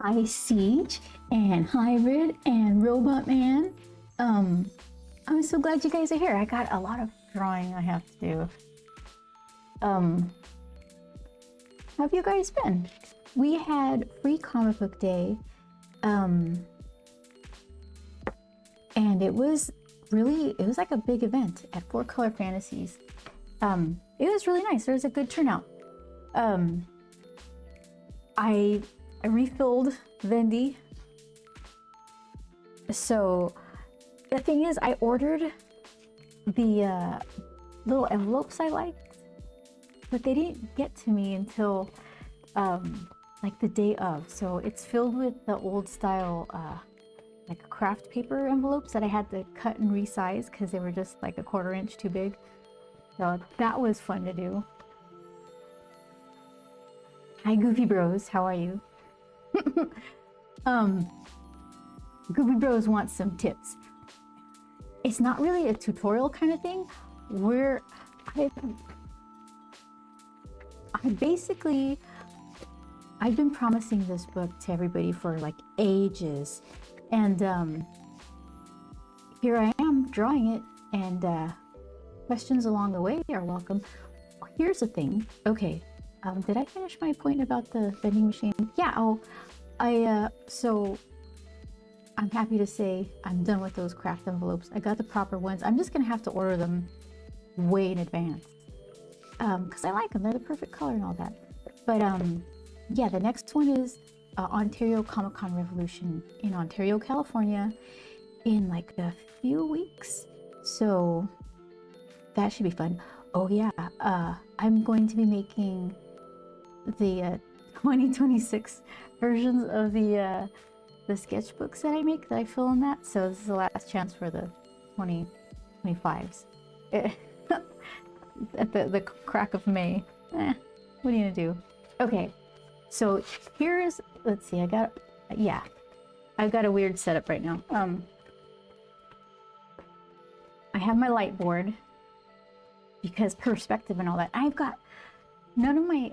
Hi Siege and Hybrid and Robot Man. I'm so glad you guys are here. I got a lot of drawing I have to do. How have you guys been? We had free comic book day. And it was like a big event at 4-Color Fantasies. It was really nice. There was a good turnout. I refilled Vendy. So the thing is, I ordered the little envelopes I liked, but they didn't get to me until like the day of. So it's filled with the old style like craft paper envelopes that I had to cut and resize because they were just like a 1/4 inch too big. So that was fun to do. Hi Goofy Bros, how are you? Goofy Bros wants some tips. It's not really a tutorial kind of thing. I've been promising this book to everybody for like ages, and here I am drawing it, and questions along the way are welcome. Here's the thing. Okay, did I finish my point about the vending machine? Yeah. So I'm happy to say I'm done with those craft envelopes. I got the proper ones. I'm just gonna have to order them way in advance because I like them. They're the perfect color and all that. But yeah, the next one is Ontario Comic-Con Revolution in Ontario, California in like a few weeks. So that should be fun. Oh yeah, I'm going to be making the 2026 versions of the sketchbooks that I make, that I fill in that. So this is the last chance for the 2025s. At the crack of May. What are you gonna do? Okay, so here's, let's see, I've got a weird setup right now. I have my light board because perspective and all that. I've got, none of my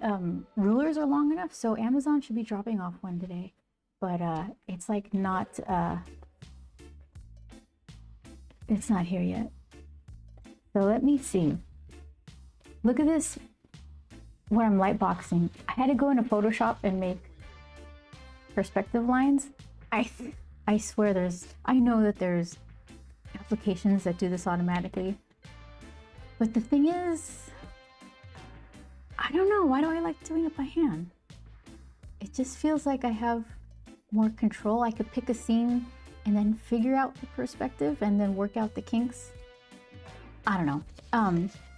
rulers are long enough, so Amazon should be dropping off one today. But it's like not, it's not here yet. So let me see. Look at this, what I'm lightboxing. I had to go into Photoshop and make perspective lines. I swear I know that there's applications that do this automatically. But the thing is, I don't know, why do I like doing it by hand? It just feels like I have more control. I could pick a scene and then figure out the perspective and then work out the kinks. I don't know.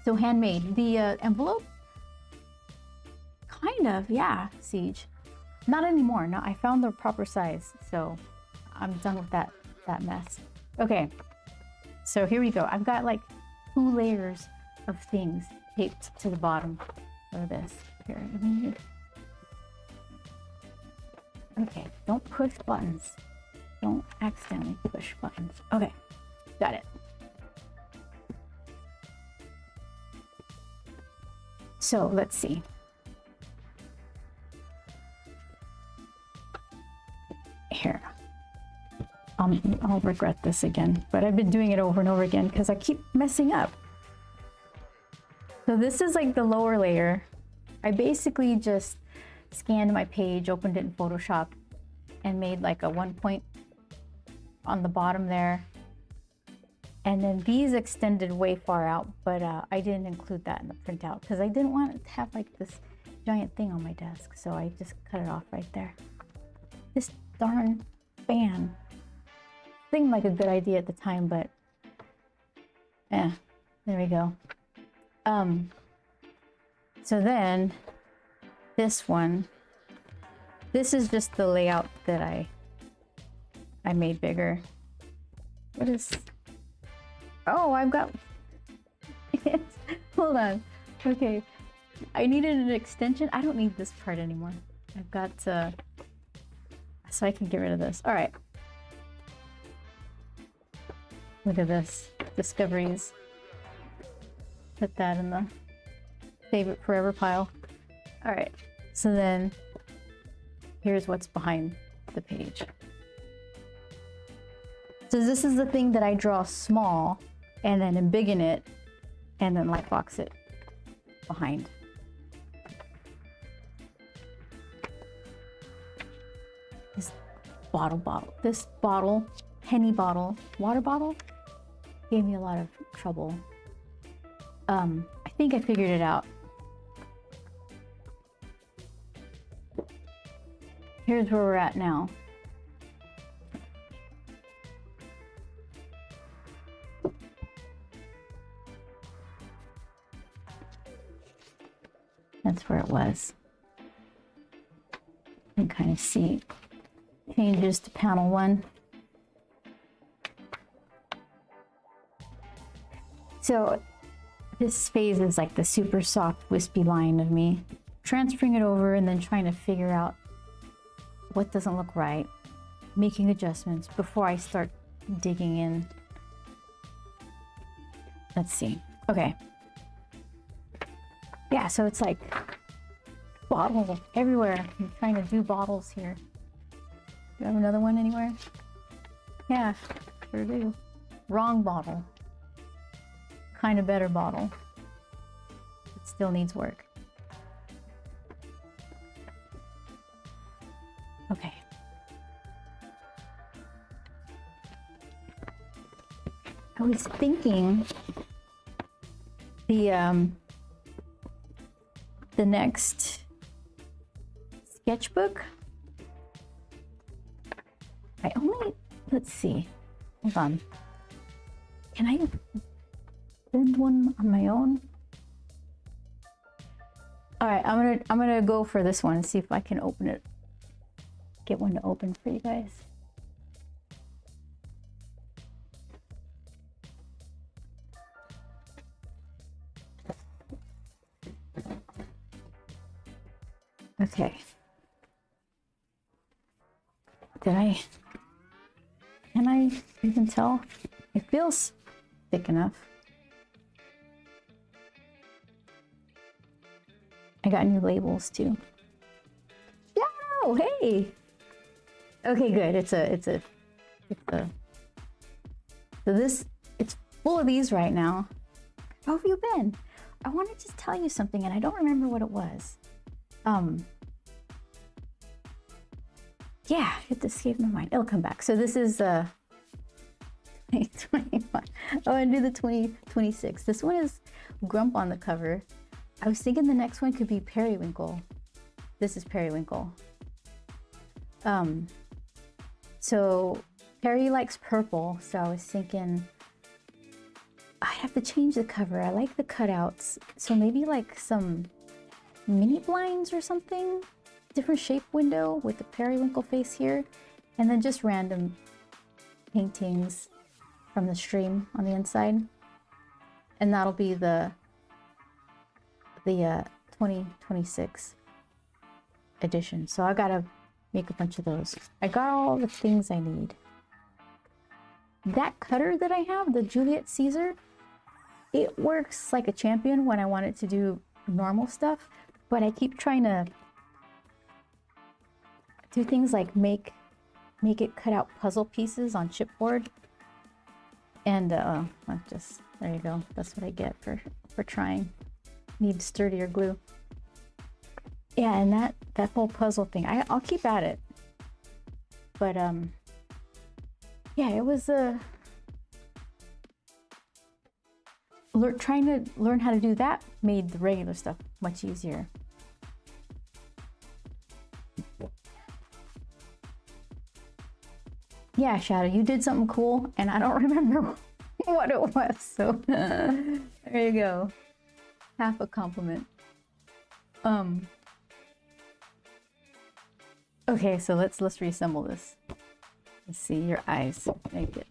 So handmade. The envelope? Kind of, yeah, Siege. Not anymore. No, I found the proper size, so I'm done with that mess. Okay, so here we go. I've got like 2 layers of things taped to the bottom of this. Here, okay, don't push buttons. Don't accidentally push buttons. Okay, got it. So let's see. Here. I'll regret this again, but I've been doing it over and over again because I keep messing up. So this is like the lower layer. I basically just scanned my page, opened it in Photoshop, and made like a 1 point on the bottom there. And then these extended way far out, but I didn't include that in the printout because I didn't want it to have like this giant thing on my desk. So I just cut it off right there. This darn fan seemed like a good idea at the time, but there we go. So then this one, this is just the layout that I made bigger. What is, oh, I've got, hold on. Okay, I needed an extension. I don't need this part anymore. I've got, so I can get rid of this. All right. Look at this, discoveries. Put that in the save it forever pile. All right, so then here's what's behind the page. So this is the thing that I draw small and then embiggen it and then lightbox it behind. This bottle, penny bottle, water bottle, gave me a lot of trouble. I think I figured it out. Here's where we're at now. That's where it was. You can kind of see changes to panel 1. So this phase is like the super soft, wispy line of me transferring it over and then trying to figure out what doesn't look right, making adjustments before I start digging in. Let's see. Okay. Yeah, so it's like bottle everywhere. I'm trying to do bottles here. Do you have another one anywhere? Yeah, sure do. Wrong bottle. Kind of better bottle. It still needs work. Okay. I was thinking the next sketchbook, let's see, hold on. Can I bend one on my own? All right, I'm gonna go for this one and see if I can open it. Get one to open for you guys. Okay. Can I even tell? It feels thick enough. I got new labels too. Oh, hey. Okay, good. So it's full of these right now. How have you been? I wanted to tell you something and I don't remember what it was. Yeah, it escaped my mind. It'll come back. So this is 2021. Oh, and do the 2026. This one is Grump on the cover. I was thinking the next one could be Periwinkle. This is Periwinkle. So Perry likes purple, so I was thinking I have to change the cover. I like the cutouts, so maybe like some mini blinds or something. Different shape window with the periwinkle face here, and then just random paintings from the stream on the inside, and that'll be the 2026 edition. So I gotta make a bunch of those. I got all the things I need. That cutter that I have, the Juliet Caesar, it works like a champion when I want it to do normal stuff, but I keep trying to do things like make it cut out puzzle pieces on chipboard, and there you go. That's what I get for trying. Need sturdier glue. Yeah, and that whole puzzle thing, I'll keep at it. But yeah, it was trying to learn how to do that made the regular stuff much easier. Yeah, Shadow, you did something cool, and I don't remember what it was, so there you go. Half a compliment. Okay, so let's reassemble this. Let's see your eyes. Make it.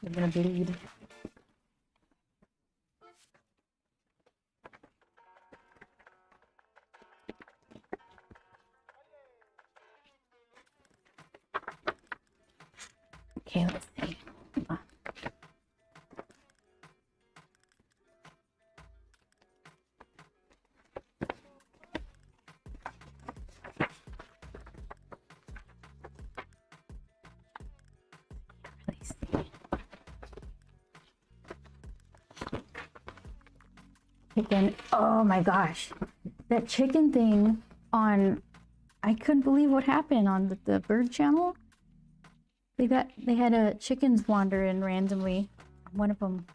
You're gonna bleed. Okay, let's see. see. Chicken. Oh my gosh. That chicken thing on, I couldn't believe what happened on the bird channel. They had chickens wander in randomly. One of them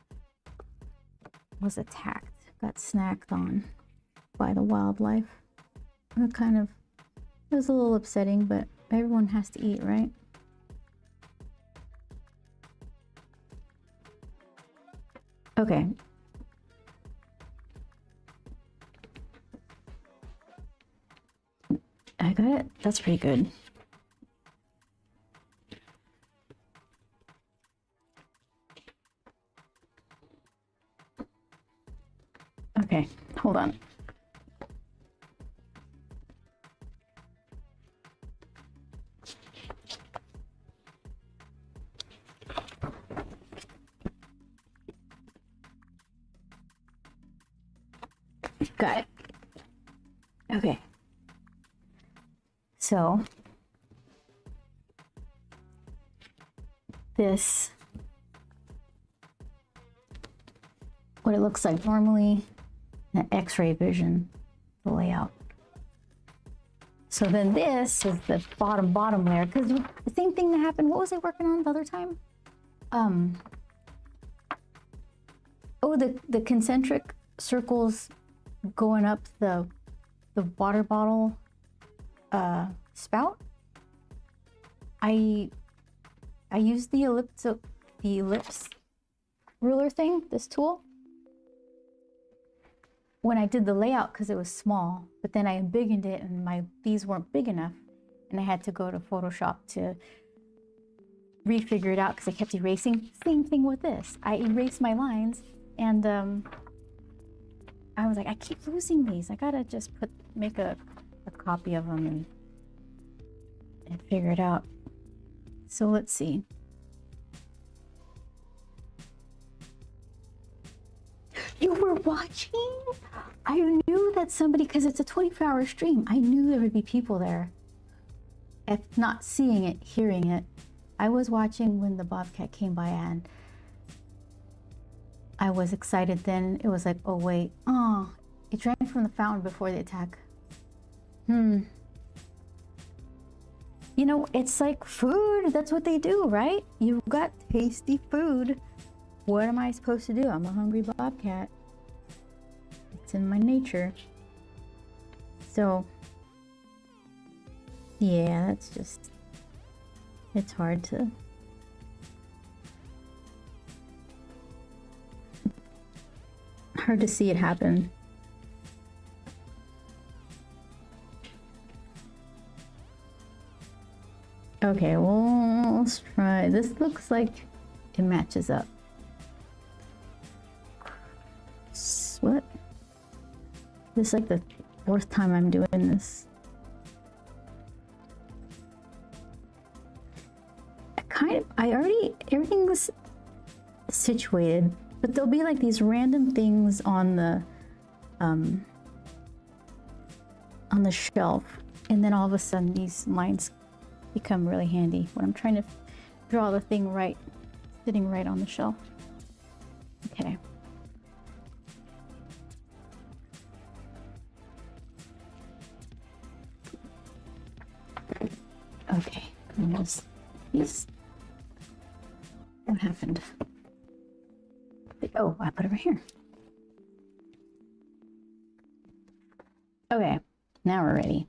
was attacked, got snacked on by the wildlife. It was a little upsetting, but everyone has to eat, right? Okay. I got it. That's pretty good. Okay, hold on. Got it. Okay. So this, what it looks like normally, an X-ray vision, the layout. So then this is the bottom layer, because the same thing that happened, what was I working on the other time? Oh, the concentric circles going up the water bottle spout. I used the ellipse ruler thing, this tool, when I did the layout because it was small, but then I embiggened it and these weren't big enough, and I had to go to Photoshop to refigure it out because I kept erasing. Same thing with this. I erased my lines, and I was like, I keep losing these. I gotta just make a copy of them and figure it out. So let's see. You were watching? I knew that somebody, because it's a 24-hour stream, I knew there would be people there. If not seeing it, hearing it. I was watching when the bobcat came by, and I was excited then. It was like, oh wait, it drank from the fountain before the attack. You know, it's like food. That's what they do, right? You've got tasty food. What am I supposed to do? I'm a hungry bobcat. It's in my nature. So, yeah, that's just, it's hard to see it happen. Okay, well, let's try. This looks like it matches up. What? This is like the 4th time I'm doing this. Everything was situated, but there'll be like these random things on the shelf, and then all of a sudden these lines become really handy when I'm trying to draw the thing right, sitting right on the shelf. Okay. Okay, what happened? Oh, I put it over here. Okay, now we're ready.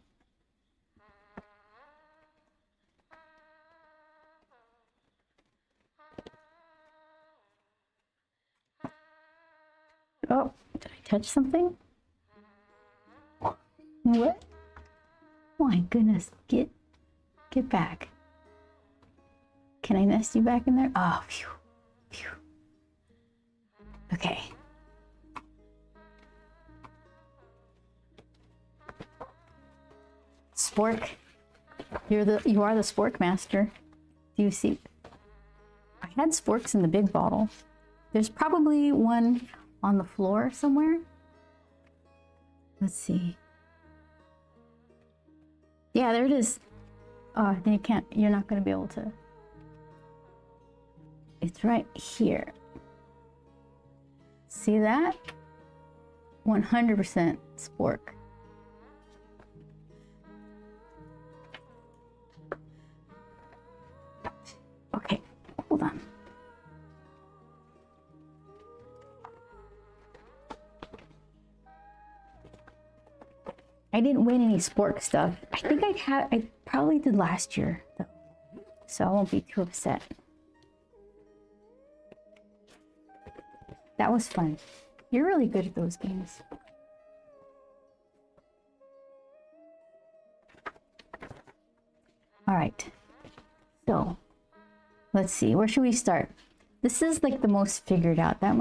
Oh, did I touch something? What? My goodness, get back. Can I nest you back in there? Oh, phew, phew. Okay. Spork, you are the spork master. Do you see? I had sporks in the big bottle. There's probably one on the floor somewhere. Let's see. Yeah, there it is. Oh, then you're not going to be able to. It's right here. See that? 100% spork. Okay, hold on. I didn't win any spork stuff. I think I probably did last year though, so I won't be too upset. That was fun. You're really good at those games. All right, so let's see, where should we start? This is like the most figured out. This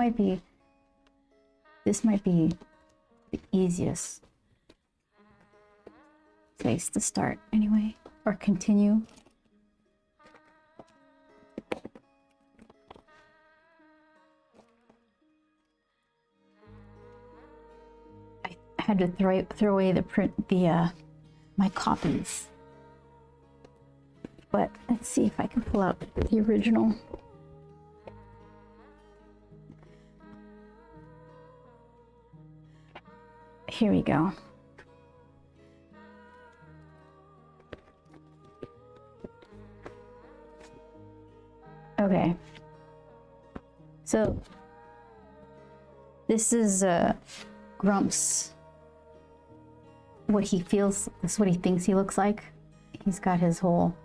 might be the easiest place to start anyway, or continue. I had to throw away my copies. But let's see if I can pull out the original. Here we go. Okay. So this is Grump's, what he feels, this is what he thinks he looks like. He's got his whole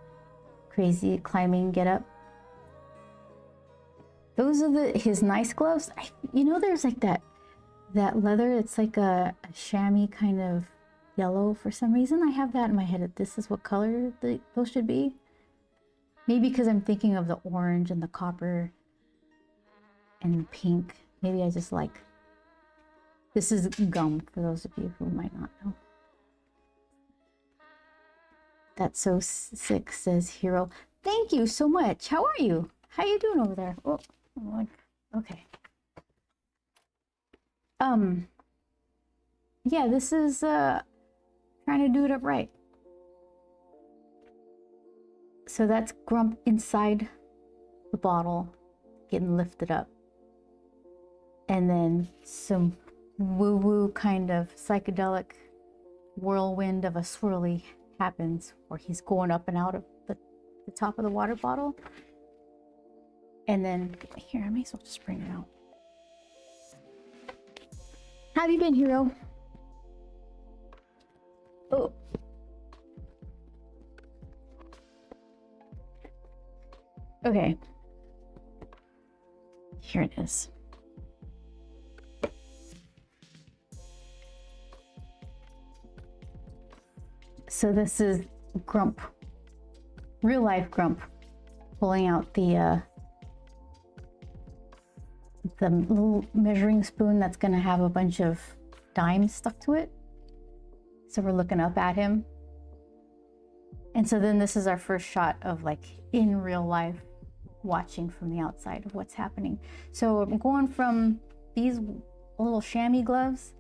crazy climbing get up. Those are his nice gloves. You know, there's like that leather. It's like a chamois kind of yellow for some reason. I have that in my head. This is what color those should be. Maybe because I'm thinking of the orange and the copper and pink. Maybe I just like. This is gum for those of you who might not know. That's so sick, says Hero. Thank you so much. How are you? How you doing over there? Oh, okay. Yeah, this is trying to do it upright. So that's Grump inside the bottle, getting lifted up. And then some woo-woo kind of psychedelic whirlwind of a swirly happens where he's going up and out of the top of the water bottle. And then here, I may as well just bring it out. How have you been, Hero? Oh. Okay. Here it is. So this is Grump, real life Grump, pulling out the little measuring spoon that's gonna have a bunch of dimes stuck to it. So we're looking up at him. And so then this is our first shot of like in real life, watching from the outside of what's happening. So I'm going from these little chamois gloves,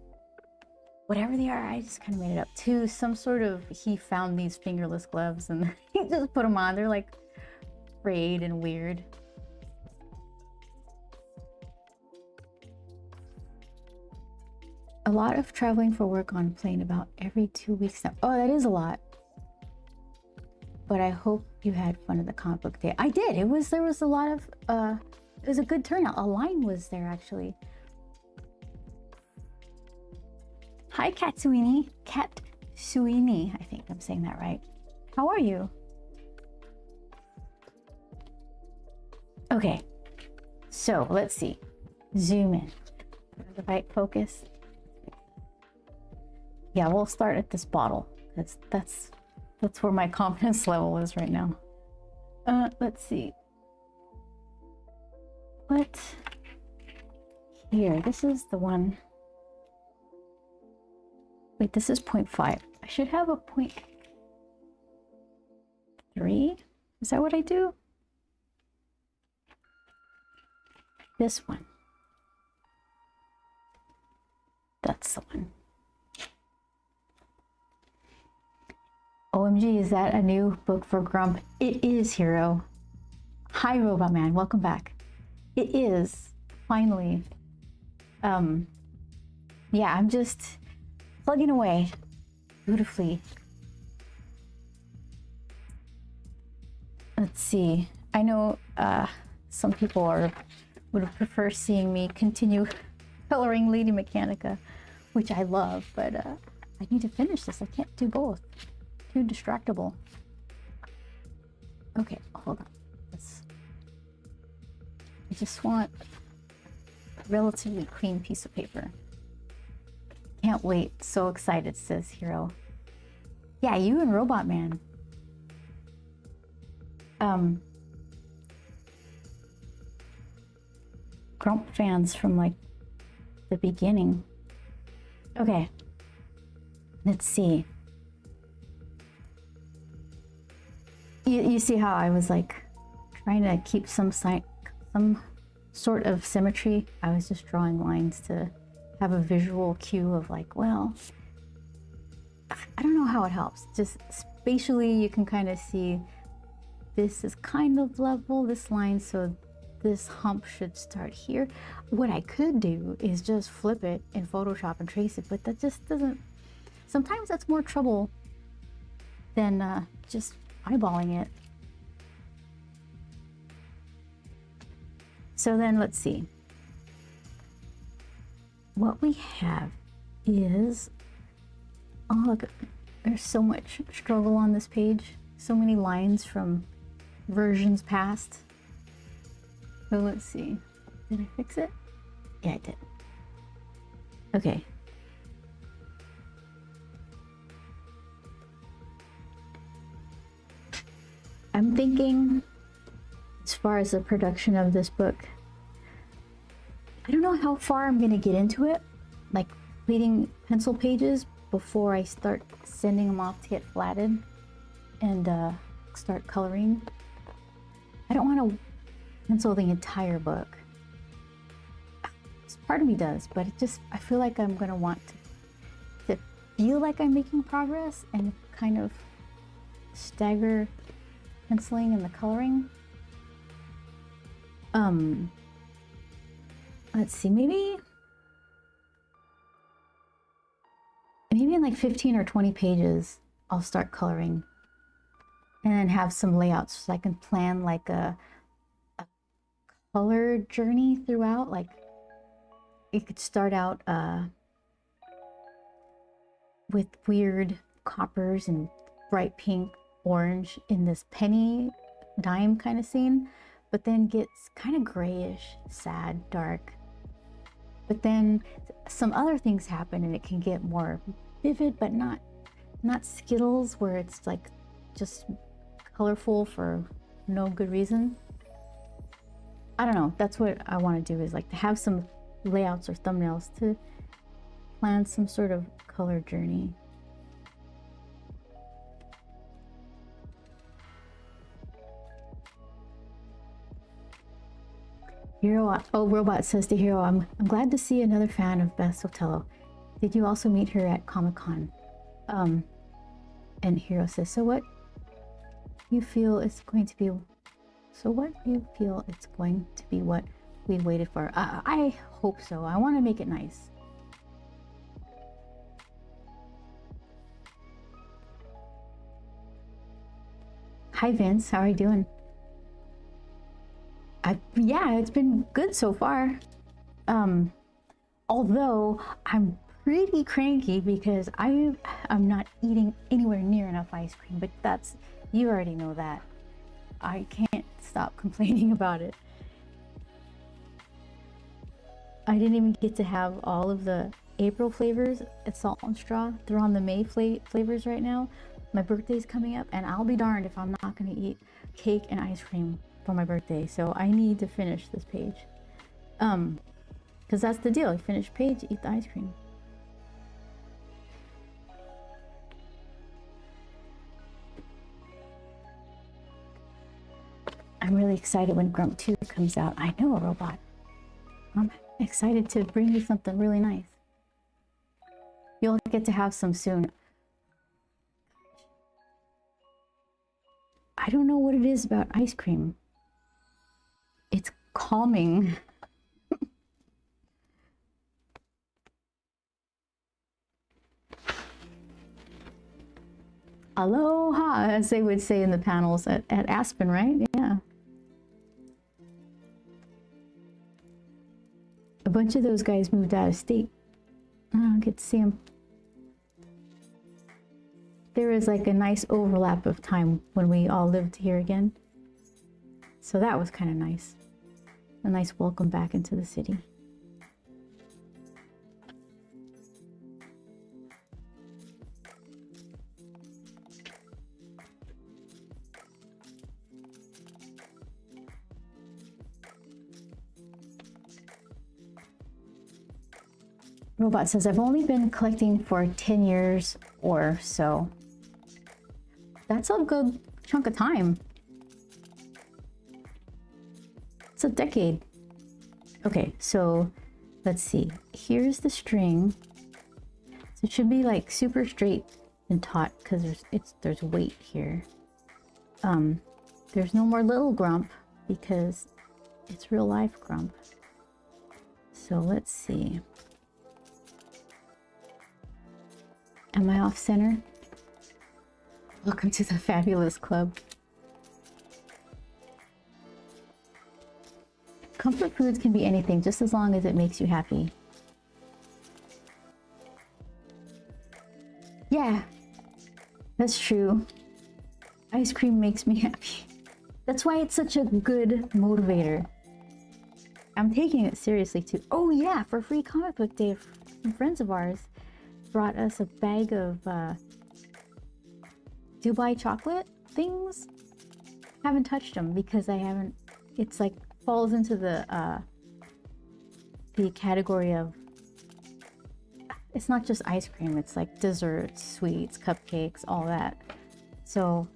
whatever they are, I just kind of made it up, to some sort of, he found these fingerless gloves and he just put them on. They're like frayed and weird. A lot of traveling for work on plane, about every 2 weeks now. Oh, that is a lot. But I hope you had fun at the comic book day. I did. There was a lot of, it was a good turnout. A line was there actually. Hi, Katsuini. Katsuini, I think I'm saying that right. How are you? Okay, so let's see. Zoom in. The right focus. Yeah, we'll start at this bottle. That's where my confidence level is right now. Let's see. What? Here, this is the one. Wait, this is 0.5. I should have a 0.3. Is that what I do? This one. That's the one. OMG, is that a new book for Grump? It is, Hero. Hi, Robot Man. Welcome back. It is, finally. Yeah, I'm just plugging away beautifully. Let's see. I know some people would prefer seeing me continue coloring Lady Mechanica, which I love, but I need to finish this. I can't do both. Too distractible. Okay, hold on. I just want a relatively clean piece of paper. Can't wait. So excited, says Hero. Yeah, you and Robot Man. Grump fans from like the beginning. Okay. Let's see. You see how I was like trying to keep some sort of symmetry. I was just drawing lines to have a visual cue of like, well, I don't know how it helps. Just spatially, you can kind of see this is kind of level, this line, so this hump should start here. What I could do is just flip it in Photoshop and trace it, but that just doesn't, sometimes that's more trouble than just eyeballing it. So then let's see. What we have is, oh look, there's so much struggle on this page. So many lines from versions past. So let's see. Did I fix it? Yeah, I did. Okay. I'm thinking, as far as the production of this book, I don't know how far I'm going to get into it, like completing pencil pages before I start sending them off to get flatted and start coloring. I don't want to pencil the entire book. Part of me does, but it just, I feel like I'm going to want to feel like I'm making progress and kind of stagger penciling and the coloring. Let's see, maybe in like 15 or 20 pages, I'll start coloring and then have some layouts so I can plan like a color journey throughout. Like it could start out with weird coppers and bright pink, orange in this penny dime kind of scene, but then gets kind of grayish, sad, dark. But then some other things happen and it can get more vivid, but not Skittles where it's like just colorful for no good reason. I don't know. That's what I want to do, is like to have some layouts or thumbnails to plan some sort of color journey. Hero, oh, Robot says to Hero, I'm glad to see another fan of Beth Sotelo. Did you also meet her at Comic-Con? And Hero says, so what you feel it's going to be, what we waited for? I hope so. I want to make it nice. Hi Vince, how are you doing? Yeah, it's been good so far. Although I'm pretty cranky because I'm not eating anywhere near enough ice cream, but that's, you already know that. I can't stop complaining about it. I didn't even get to have all of the April flavors at Salt and Straw. They're on the May flavors right now. My birthday's coming up and I'll be darned if I'm not going to eat cake and ice cream for my birthday. So I need to finish this page. Because that's the deal. You finish page, eat the ice cream. I'm really excited when Grump 2 comes out. I know, a robot. I'm excited to bring you something really nice. You'll get to have some soon. I don't know what it is about ice cream. It's calming. Aloha, as they would say in the panels at Aspen, right? Yeah. A bunch of those guys moved out of state. I don't get to see them. There was like a nice overlap of time when we all lived here again. So that was kind of nice. A nice welcome back into the city. Robot says, I've only been collecting for 10 years or so. That's a good chunk of time. It's a decade. Okay, so let's see. Here's the string. So it should be like super straight and taut because there's weight here. There's no more little Grump because it's real life Grump. So let's see. Am I off center? Welcome to the fabulous club. Comfort foods can be anything, just as long as it makes you happy. Yeah, that's true. Ice cream makes me happy. That's why it's such a good motivator. I'm taking it seriously too. Oh yeah, for free comic book day, some friends of ours brought us a bag of Dubai chocolate things. Haven't touched them because I haven't. It's like falls into the category of. It's not just ice cream. It's like desserts, sweets, cupcakes, all that. So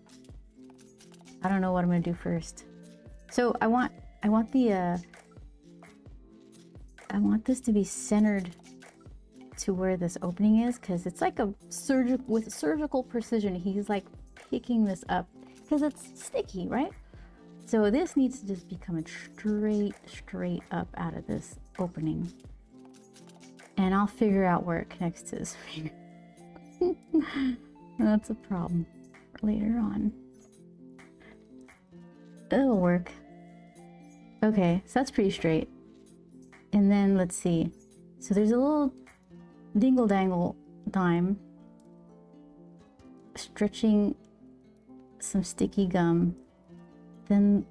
I don't know what I'm gonna do first. So I want this to be centered to where this opening is, because it's like a surgical precision. He's like picking this up because it's sticky, right? So this needs to just be coming straight up out of this opening, and I'll figure out where it connects to his finger. That's a problem for later on. It'll work. Okay, so that's pretty straight. And then let's see. So there's a little dingle dangle dime stretching some sticky gum. Then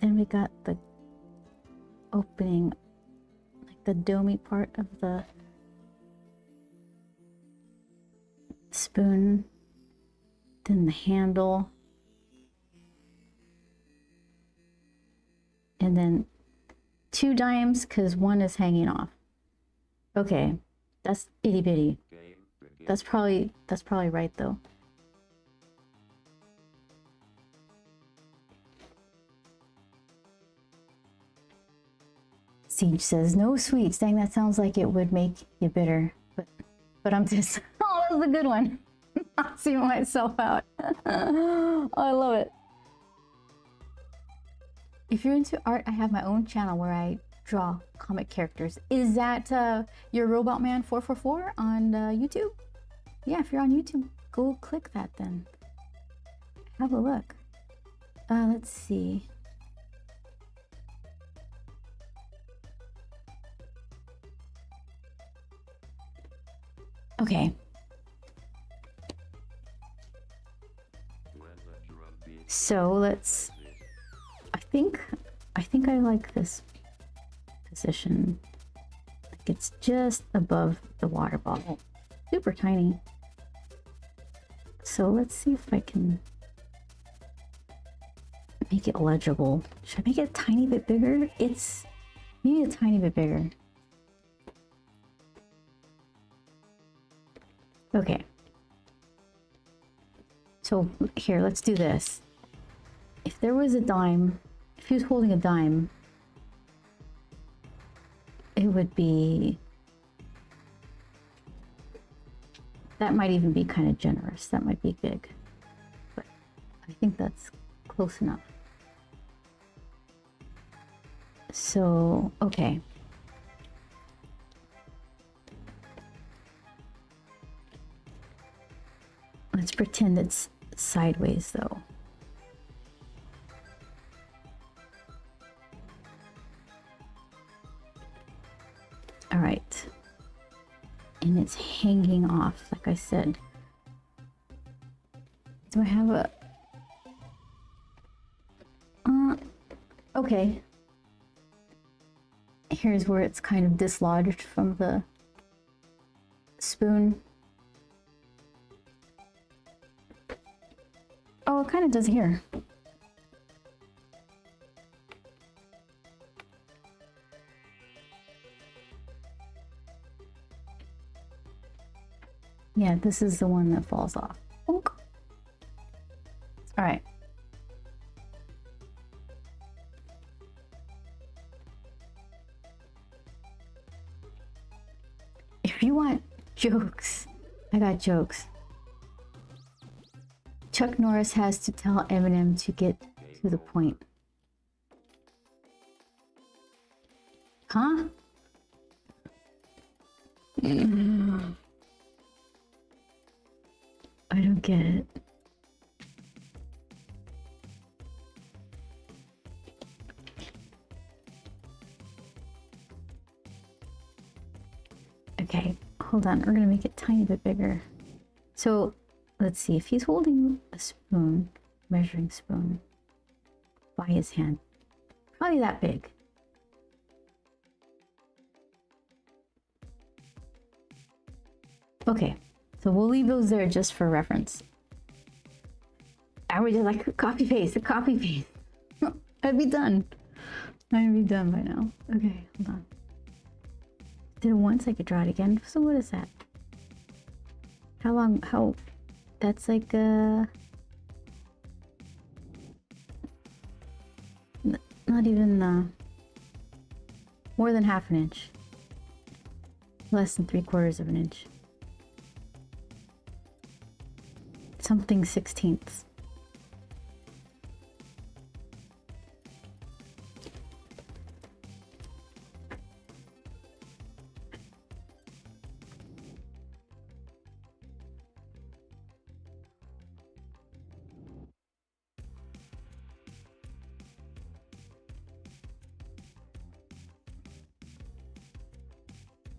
we got the opening, like the domey part of the spoon. Then the handle. And then 2 dimes because one is hanging off. Okay, that's itty bitty. That's probably right though. Siege says no sweets. Dang, that sounds like it would make you bitter. But I'm just oh, that was a good one. I'll see myself out. Oh, I love it. If you're into art, I have my own channel where I draw comic characters. Is that your Robot Man 444 on YouTube? Yeah, if you're on YouTube, go click that then. Have a look. Let's see. Okay. So let's. I think I like this position. Like it's just above the water bottle. Super tiny. So let's see if I can make it legible. Should I make it a tiny bit bigger? It's maybe a tiny bit bigger. Okay. So here, let's do this. If there was a dime, if he was holding a dime, it would be, that might even be kind of generous. That might be big, but I think that's close enough. So, okay. Let's pretend it's sideways though. All right. And it's hanging off, like I said. Do I have a... okay. Here's where it's kind of dislodged from the spoon. Oh, it kind of does here. Yeah, this is the one that falls off. Bonk. All right. If you want jokes, I got jokes. Chuck Norris has to tell Eminem to get to the point. Huh? I don't get it. Okay, hold on. We're gonna make it a tiny bit bigger. So let's see if he's holding a spoon, measuring spoon, by his hand. Probably that big. Okay, so we'll leave those there just for reference. I would just like copy paste, a copy paste. I'd be done. I'd be done by now. Okay, hold on. Did it once, I could draw it again. So what is that? How long, how, that's like not even more than half an inch. Less than 3/4 of an inch. Something 1/16.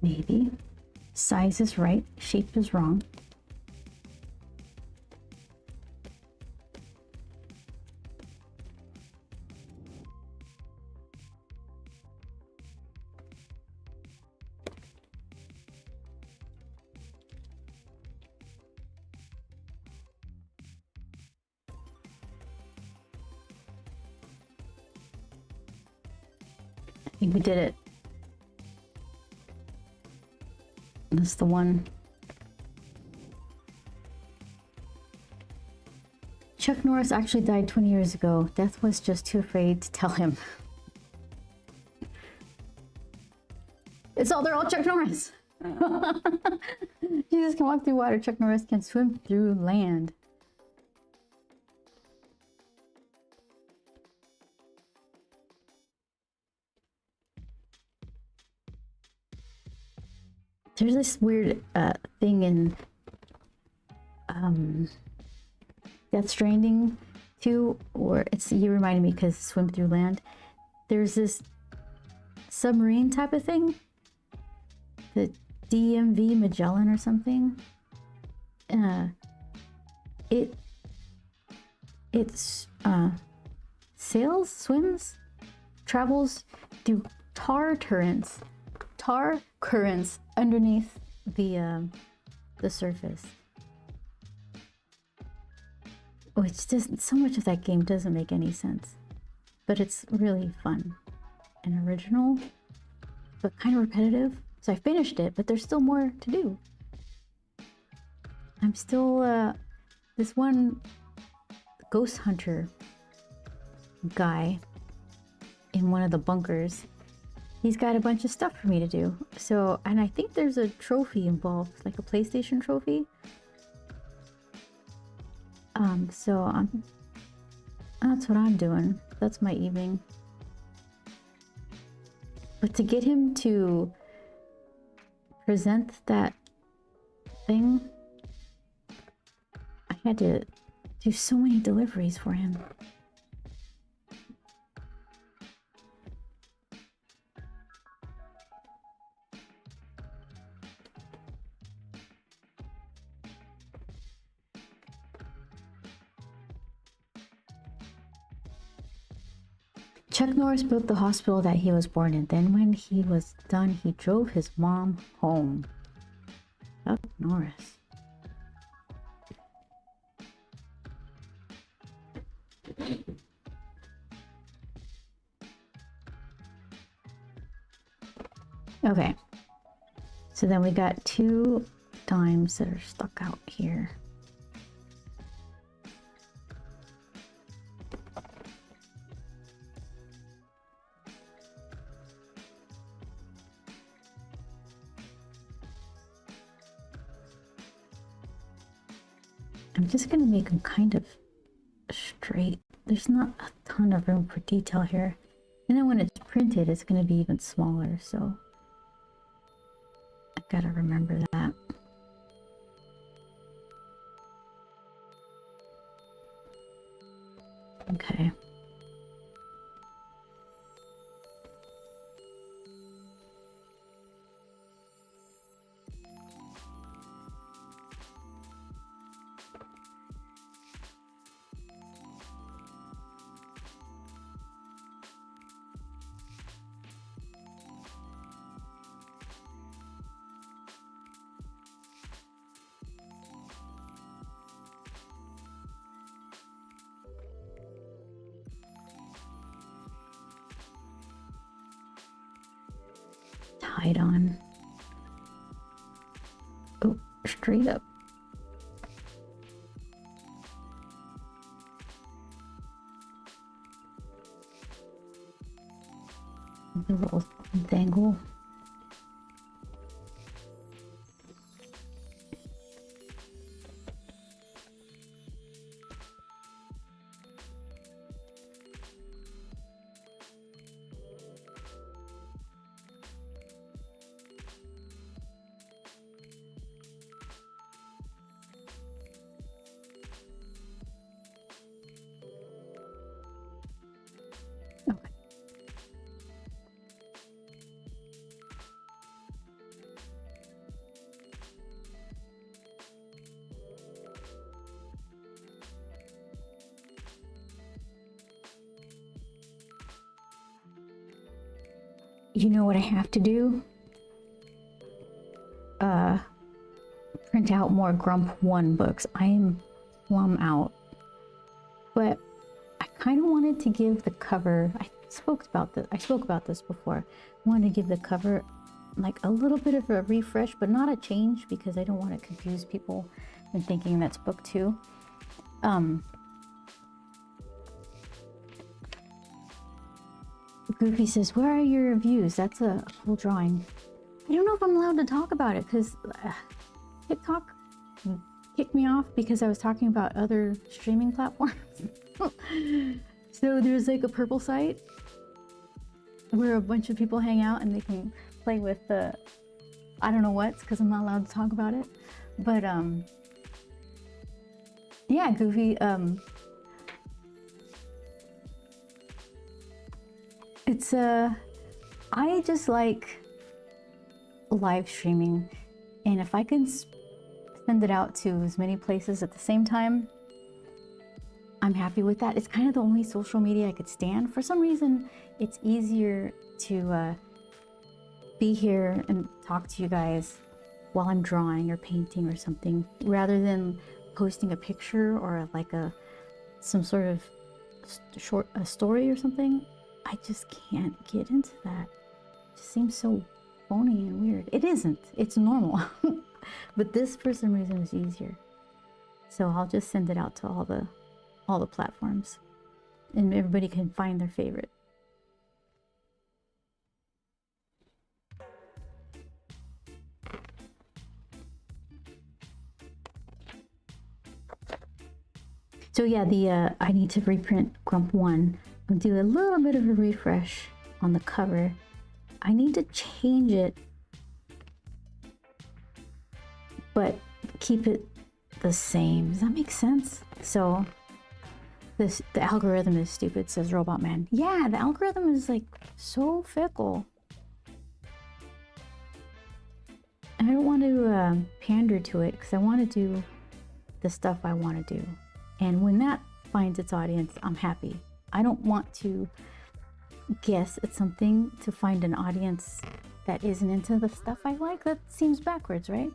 Maybe. Size is right, shape is wrong. I think we did it. That's the one. Chuck Norris actually died 20 years ago. Death was just too afraid to tell him. They're all Chuck Norris. Jesus can walk through water. Chuck Norris can swim through land. There's this weird thing in Death Stranding 2, or you reminded me because swim through land. There's this submarine type of thing, the DMV Magellan or something. It's swims, travels through tar currents underneath the surface. Which doesn't, so much of that game doesn't make any sense, but it's really fun and original, but kind of repetitive. So I finished it, but there's still more to do. I'm still this one ghost hunter guy in one of the bunkers. He's got a bunch of stuff for me to do. So, and I think there's a trophy involved, like a PlayStation trophy. So that's what I'm doing. That's my evening. But to get him to present that thing, I had to do so many deliveries for him. Chuck Norris built the hospital that he was born in. Then when he was done, he drove his mom home. Chuck Norris. Okay. So then we got 2 dimes that are stuck out here. I'm just going to make them kind of straight. There's not a ton of room for detail here. And then when it's printed, it's going to be even smaller. So I got to remember that. Okay. Tied on. Oh, straight up. A little dangle. You know what I have to do? Print out more Grump 1 books. I am plumb out. But I kind of wanted to give the cover, I spoke about this before. I wanted to give the cover like a little bit of a refresh, but not a change, because I don't want to confuse people in thinking that's book 2. Goofy says, where are your reviews? That's a cool drawing. I don't know if I'm allowed to talk about it because TikTok kicked me off because I was talking about other streaming platforms. So there's like a purple site where a bunch of people hang out and they can play with the, I don't know what's, because I'm not allowed to talk about it. But yeah, Goofy, it's I just like live streaming, and if I can send it out to as many places at the same time, I'm happy with that. It's kind of the only social media I could stand. For some reason, it's easier to be here and talk to you guys while I'm drawing or painting or something, rather than posting a picture or like some sort of a story or something. I just can't get into that. It just seems so phony and weird. It isn't. It's normal. But this, for some reason, is easier. So I'll just send it out to all the platforms, and everybody can find their favorite. So yeah, I need to reprint Grump 1. I'll do a little bit of a refresh on the cover, I need to change it, but keep it the same. Does that make sense? So the algorithm is stupid, says Robot Man. Yeah, the algorithm is like so fickle. And I don't want to pander to it because I want to do the stuff I want to do. And when that finds its audience, I'm happy. I don't want to guess at something to find an audience that isn't into the stuff I like. That seems backwards, right?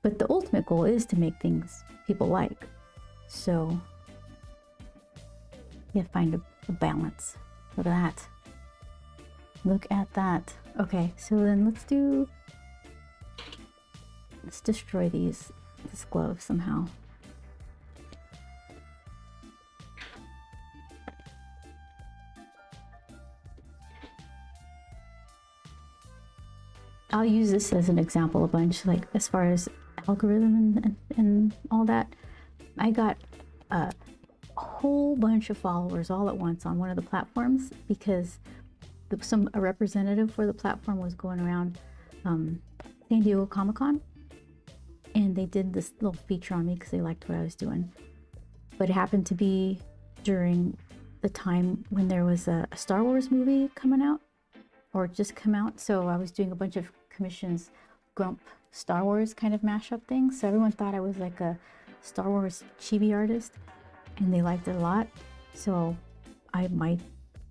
But the ultimate goal is to make things people like. So you have to find a balance. Look at that. Look at that. Okay, so then let's destroy this glove somehow. I'll use this as an example a bunch, like as far as algorithm and all that. I got a whole bunch of followers all at once on one of the platforms because a representative for the platform was going around San Diego Comic-Con, and they did this little feature on me because they liked what I was doing. But it happened to be during the time when there was a Star Wars movie coming out, or just come out. So I was doing a bunch of commissions, Grump Star Wars kind of mashup things. So everyone thought I was like a Star Wars chibi artist, and they liked it a lot. So my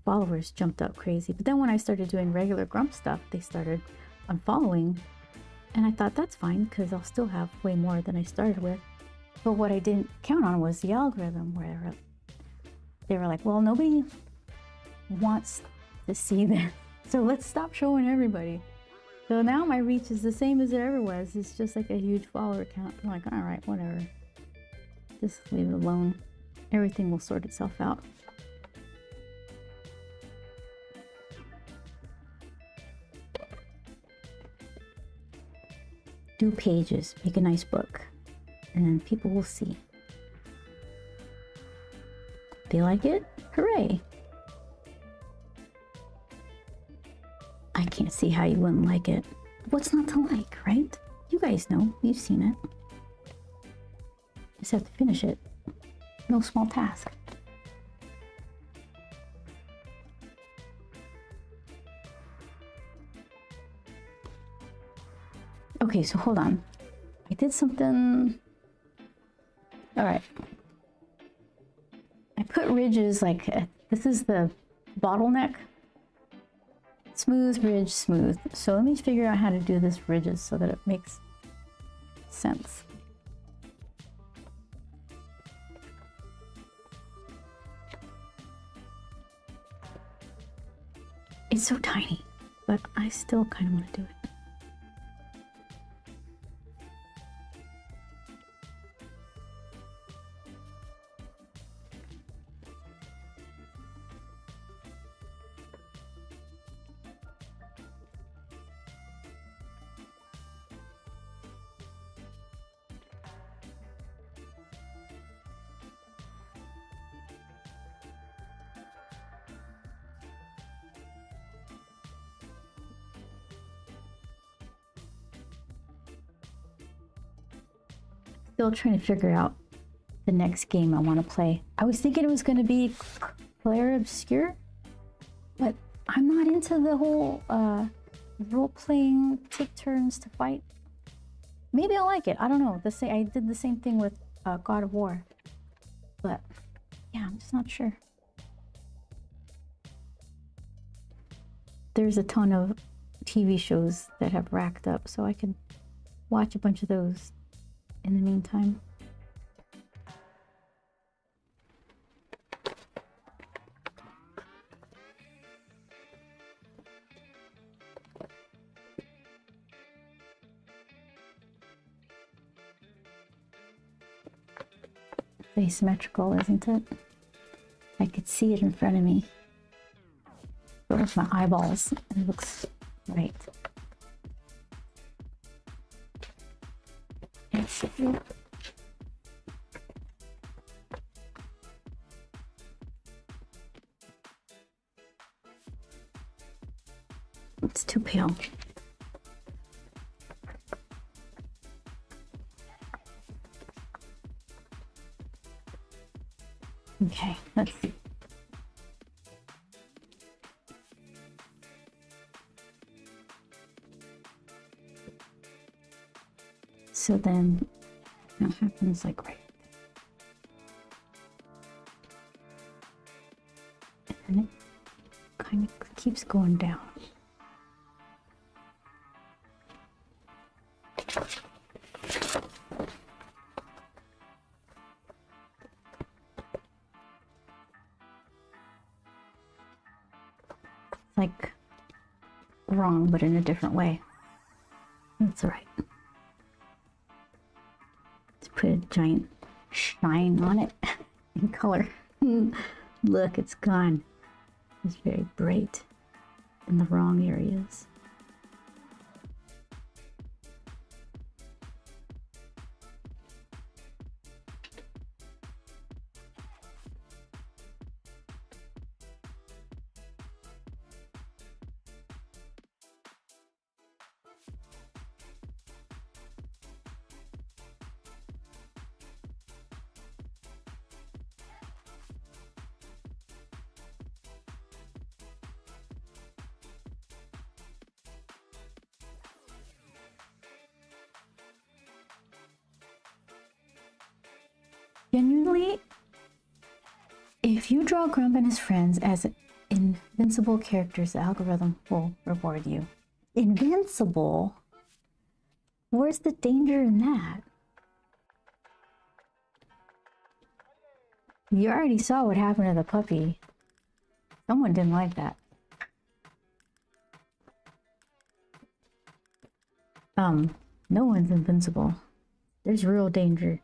followers jumped up crazy. But then when I started doing regular Grump stuff, they started unfollowing, and I thought that's fine because I'll still have way more than I started with. But what I didn't count on was the algorithm, where they were like, well, nobody wants to see this, so let's stop showing everybody. So now my reach is the same as it ever was. It's just like a huge follower count. I'm like, all right, whatever, just leave it alone. Everything will sort itself out. Do pages, make a nice book, and then people will see. They like it? Hooray! I can't see how you wouldn't like it. What's not to like, right? You guys know, you've seen it. Just have to finish it. No small task. Okay, so hold on. I did something. All right. I put ridges like, this is the bottleneck. Smooth, ridge, smooth. So let me figure out how to do this ridges so that it makes sense. It's so tiny, but I still kind of want to do it. Still trying to figure out the next game I want to play. I was thinking it was going to be Clair Obscure, but I'm not into the whole role-playing, take turns to fight. Maybe I'll like it. I don't know. I did the same thing with God of War, but yeah, I'm just not sure. There's a ton of TV shows that have racked up, so I can watch a bunch of those in the meantime. It's asymmetrical, isn't it? I could see it in front of me. But with my eyeballs, it looks right. It's too pale. Okay, let's see. So then that happens like right. And it kind of keeps going down. Like wrong, but in a different way. That's all right. Let's put a giant shine on it in color. Look, it's gone. It's very bright in the wrong areas. Genuinely, if you draw Grump and his friends as invincible characters, the algorithm will reward you. Invincible? Where's the danger in that? You already saw what happened to the puppy. Someone didn't like that. No one's invincible. There's real danger.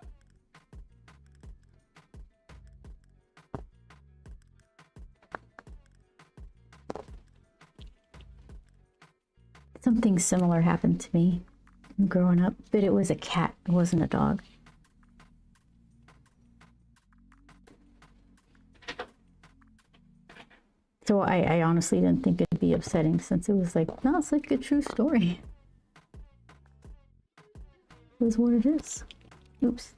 Something similar happened to me growing up, but it was a cat, it wasn't a dog. So I honestly didn't think it'd be upsetting, since it was like, no, it's like a true story. It is what it is. Oops.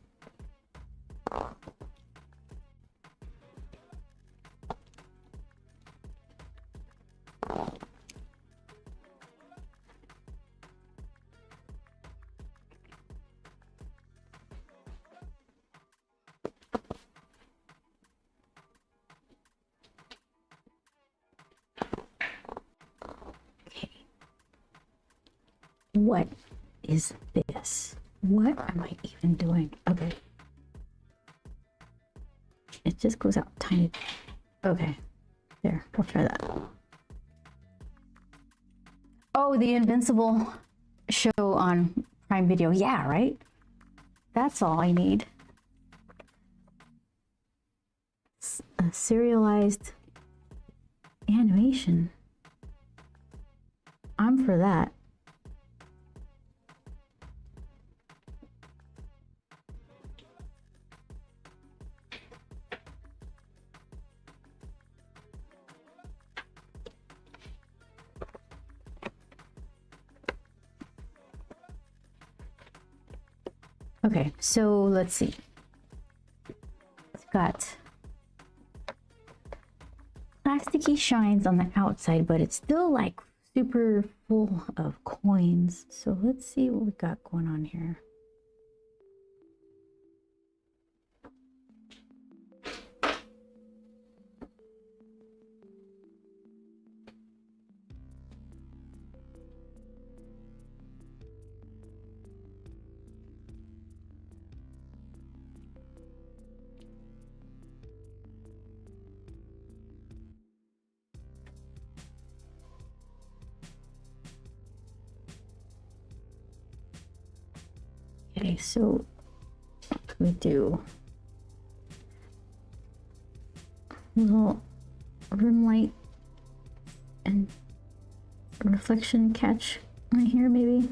What is this? What am I even doing? Okay. It just goes out tiny. Okay. There, we'll try that. Oh, the Invincible show on Prime Video. Yeah, right? That's all I need. A serialized animation. I'm for that. Okay, so let's see. It's got plasticky shines on the outside, but it's still like super full of coins. So let's see what we got going on here. Okay, so what can we do? A little rim light and reflection catch right here, maybe.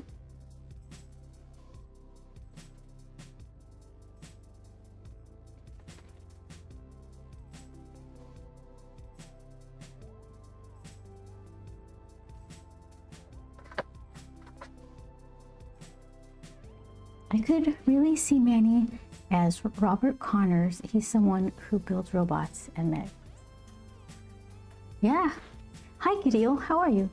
I could really see Manny as Robert Connors. He's someone who builds robots and mechs. Yeah. Hi, Gideon. How are you?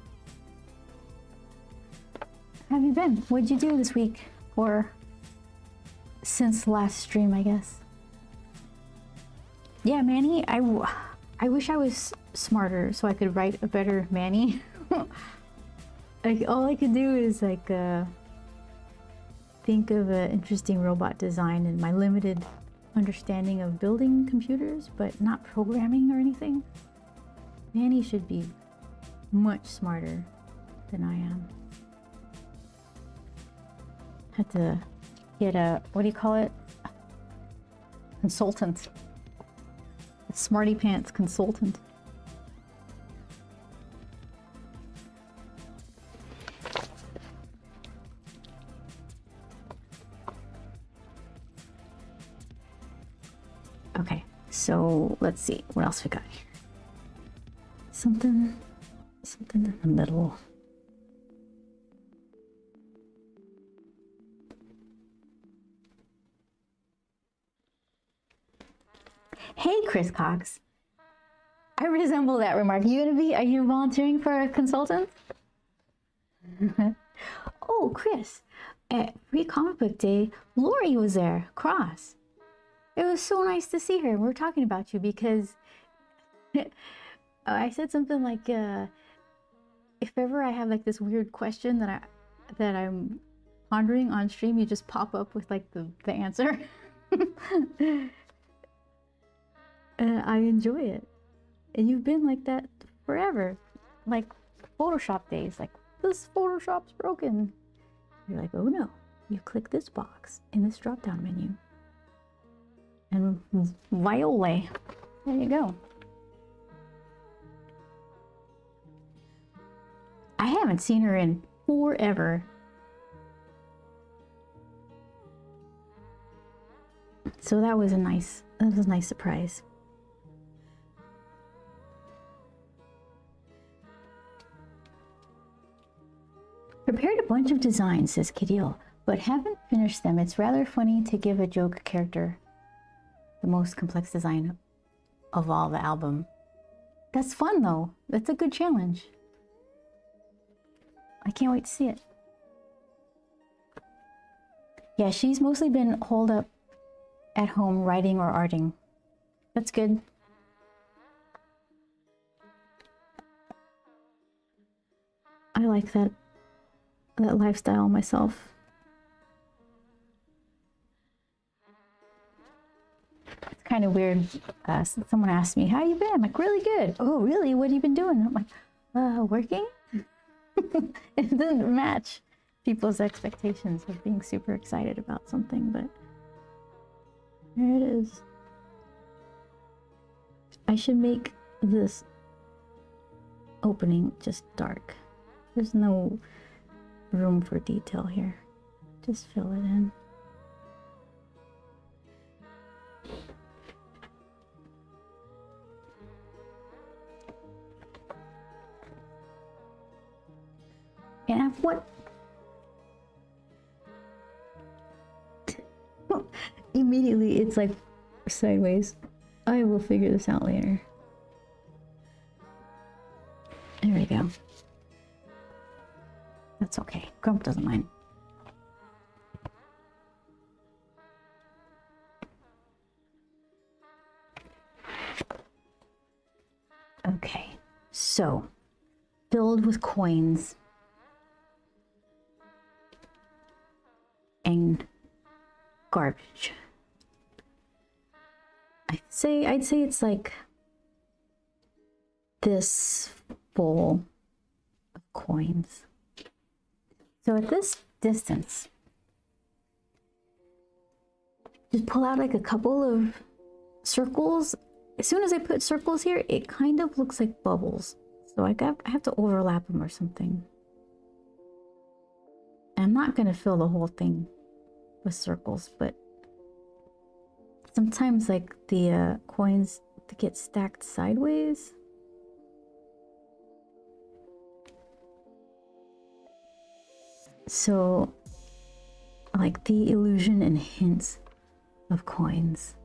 How have you been? What'd you do this week? Or since the last stream, I guess. Yeah, Manny, I wish I was smarter so I could write a better Manny. Like, all I could do is like think of an interesting robot design and my limited understanding of building computers, but not programming or anything. Manny should be much smarter than I am. Had to get a, what do you call it? Consultant. A smarty pants consultant. Okay, so let's see what else we got here. Something in the middle. Hey, Chris Cox. I resemble that remark. Are you volunteering for a consultant? Oh, Chris, at Free Comic Book Day, Lori was there, Cross. It was so nice to see her. We're talking about you because I said something like, if ever I have like this weird question that I'm pondering on stream, you just pop up with like the answer. And I enjoy it. And you've been like that forever. Like Photoshop days, like this Photoshop's broken. You're like, oh no, you click this box in this drop down menu. And Viola, there you go. I haven't seen her in forever. So that was a nice surprise. Prepared a bunch of designs, says Kidil, but haven't finished them. It's rather funny to give a joke character the most complex design of all the album. That's fun though. That's a good challenge. I can't wait to see it. Yeah, she's mostly been holed up at home writing or arting. That's good. I like that lifestyle myself. It's kind of weird. Someone asked me, how you been? I'm like, really good. Oh, really? What have you been doing? I'm like, working? It doesn't match people's expectations of being super excited about something, but there it is. I should make this opening just dark. There's no room for detail here. Just fill it in. And what? Immediately it's like sideways. I will figure this out later. There we go. That's okay. Grump doesn't mind. Okay, so filled with coins and garbage. I'd say it's like this full of coins. So at this distance, just pull out like a couple of circles. As soon as I put circles here, it kind of looks like bubbles. So I have to overlap them or something. And I'm not gonna fill the whole thing with circles, but sometimes like the coins get stacked sideways. So like the illusion and hints of coins.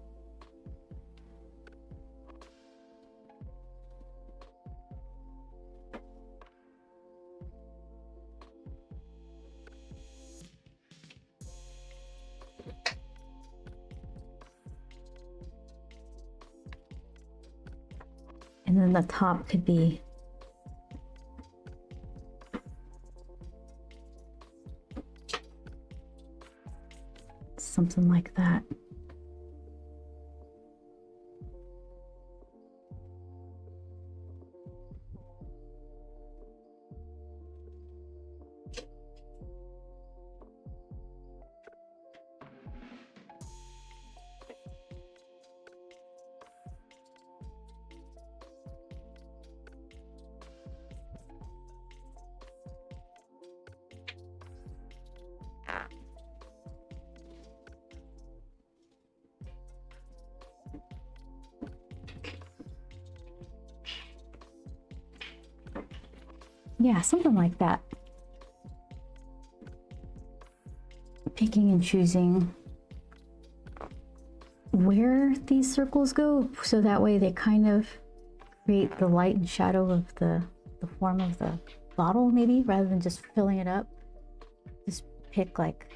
And then the top could be something like that. Yeah, something like that. Picking and choosing where these circles go, so that way they kind of create the light and shadow of the form of the bottle, maybe, rather than just filling it up. Just pick like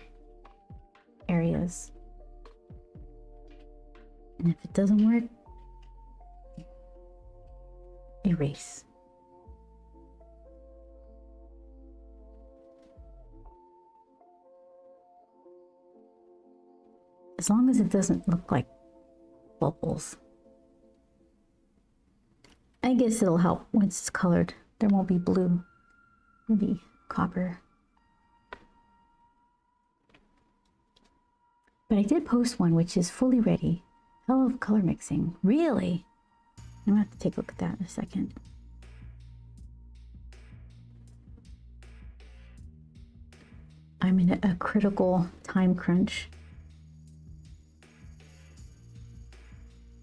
areas. And if it doesn't work, erase. As long as it doesn't look like bubbles. I guess it'll help once it's colored. There won't be blue. It'll be copper. But I did post one which is fully ready. Hell of color mixing. Really? I'm gonna have to take a look at that in a second. I'm in a critical time crunch.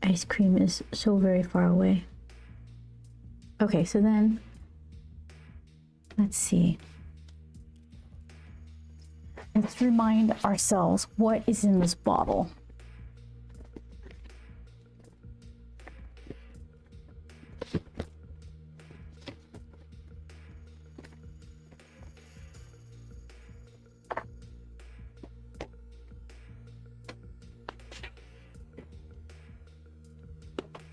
Ice cream is so very far away. Okay, so then let's see. Let's remind ourselves what is in this bottle.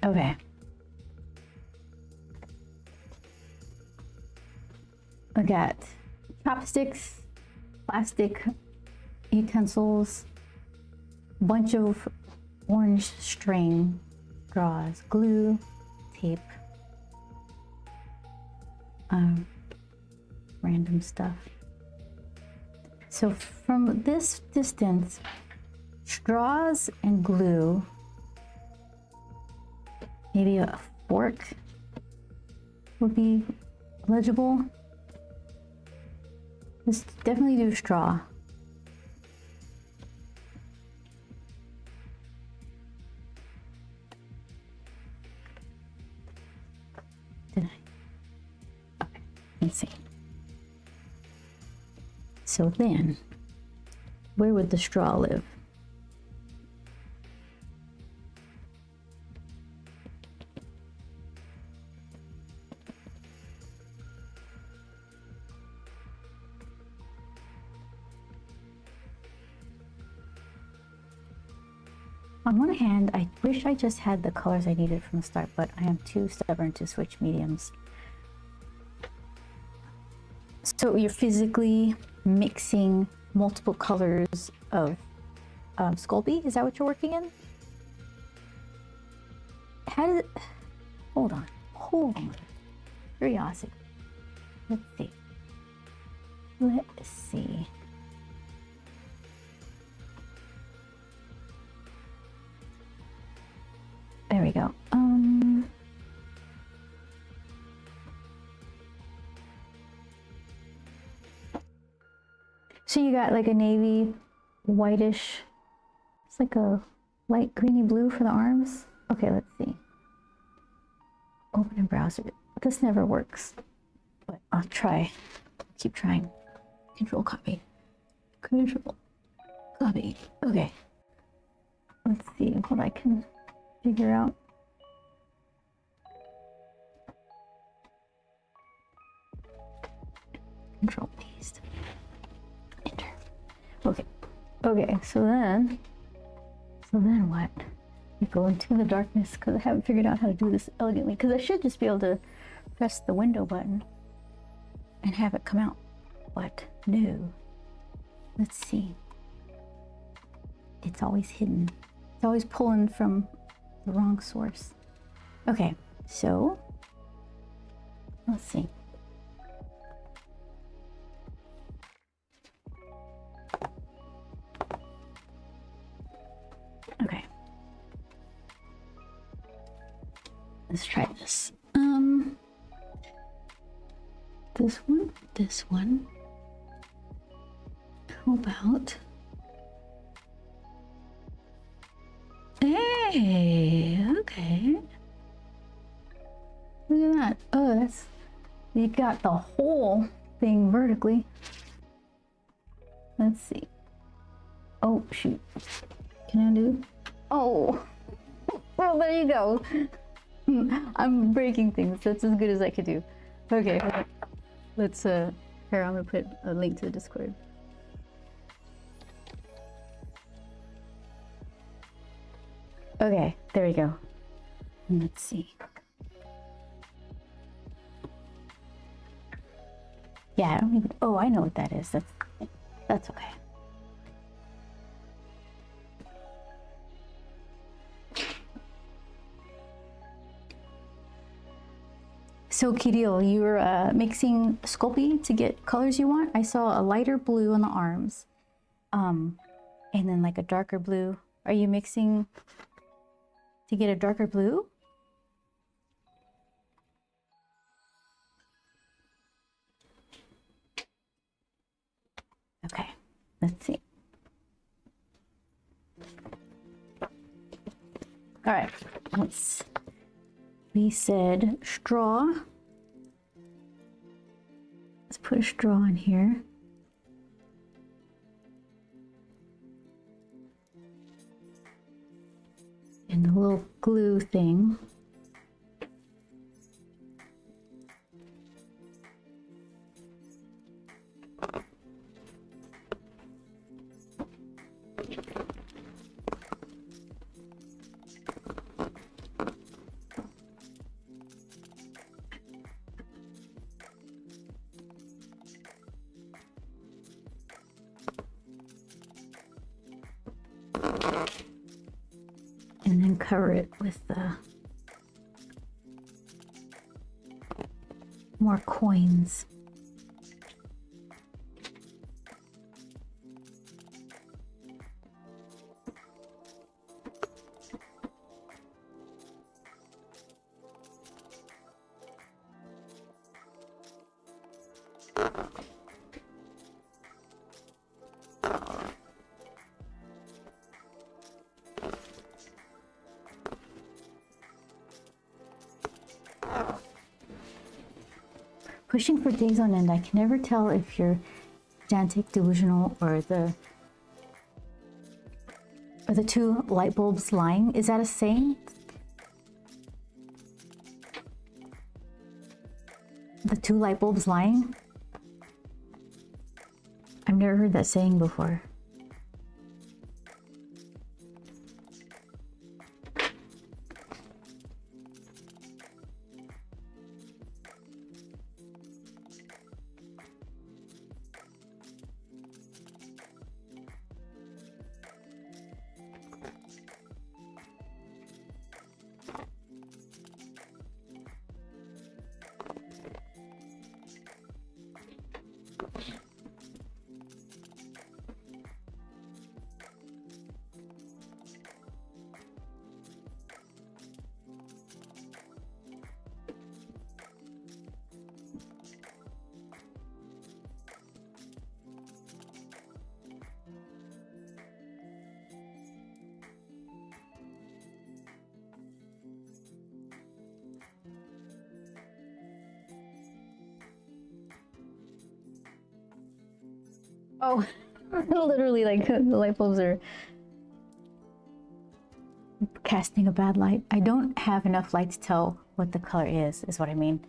Okay. I got chopsticks, plastic utensils, bunch of orange string, straws, glue, tape, random stuff. So from this distance, straws and glue, maybe a fork would be legible. Let's definitely do straw. Did I? Okay, let's see. So then, where would the straw live? On one hand, I wish I just had the colors I needed from the start, but I am too stubborn to switch mediums. So you're physically mixing multiple colors of Sculpey? Is that what you're working in? How did it... Hold on. Curiosity. Let's see. There we go. So you got like a navy, whitish, it's like a light greeny blue for the arms. Okay, let's see. Open in browser. This never works, but I'll try. Keep trying. Control copy. Control. Copy. Okay. Let's see what I can figure out. Control paste. Enter. Okay. Okay, so then what? We go into the darkness because I haven't figured out how to do this elegantly. Because I should just be able to press the window button and have it come out. But no. Let's see. It's always hidden. It's always pulling from the wrong source. Okay, so let's see. Okay. Let's try this. This one. How about? Hey, okay. Look at that. Oh, that's, you got the whole thing vertically. Let's see. Oh, shoot. Can I undo? Oh, well, there you go. I'm breaking things. That's as good as I could do. Okay, let's, here, I'm gonna put a link to the Discord. Okay, there we go. Let's see. Yeah, I don't even, oh, I know what that is. That's okay. So Kirill, you were mixing Sculpey to get colors you want. I saw a lighter blue on the arms, and then like a darker blue. Are you mixing to get a darker blue? Okay, let's see. All right, we said straw. Let's put a straw in here. And the little glue thing. And then cover it with more coins. Pushing for days on end, I can never tell if you're gigantic, delusional, or the two light bulbs lying. Is that a saying? The two light bulbs lying? I've never heard that saying before. Oh, Literally, like the light bulbs are casting a bad light. I don't have enough light to tell what the color is what I mean.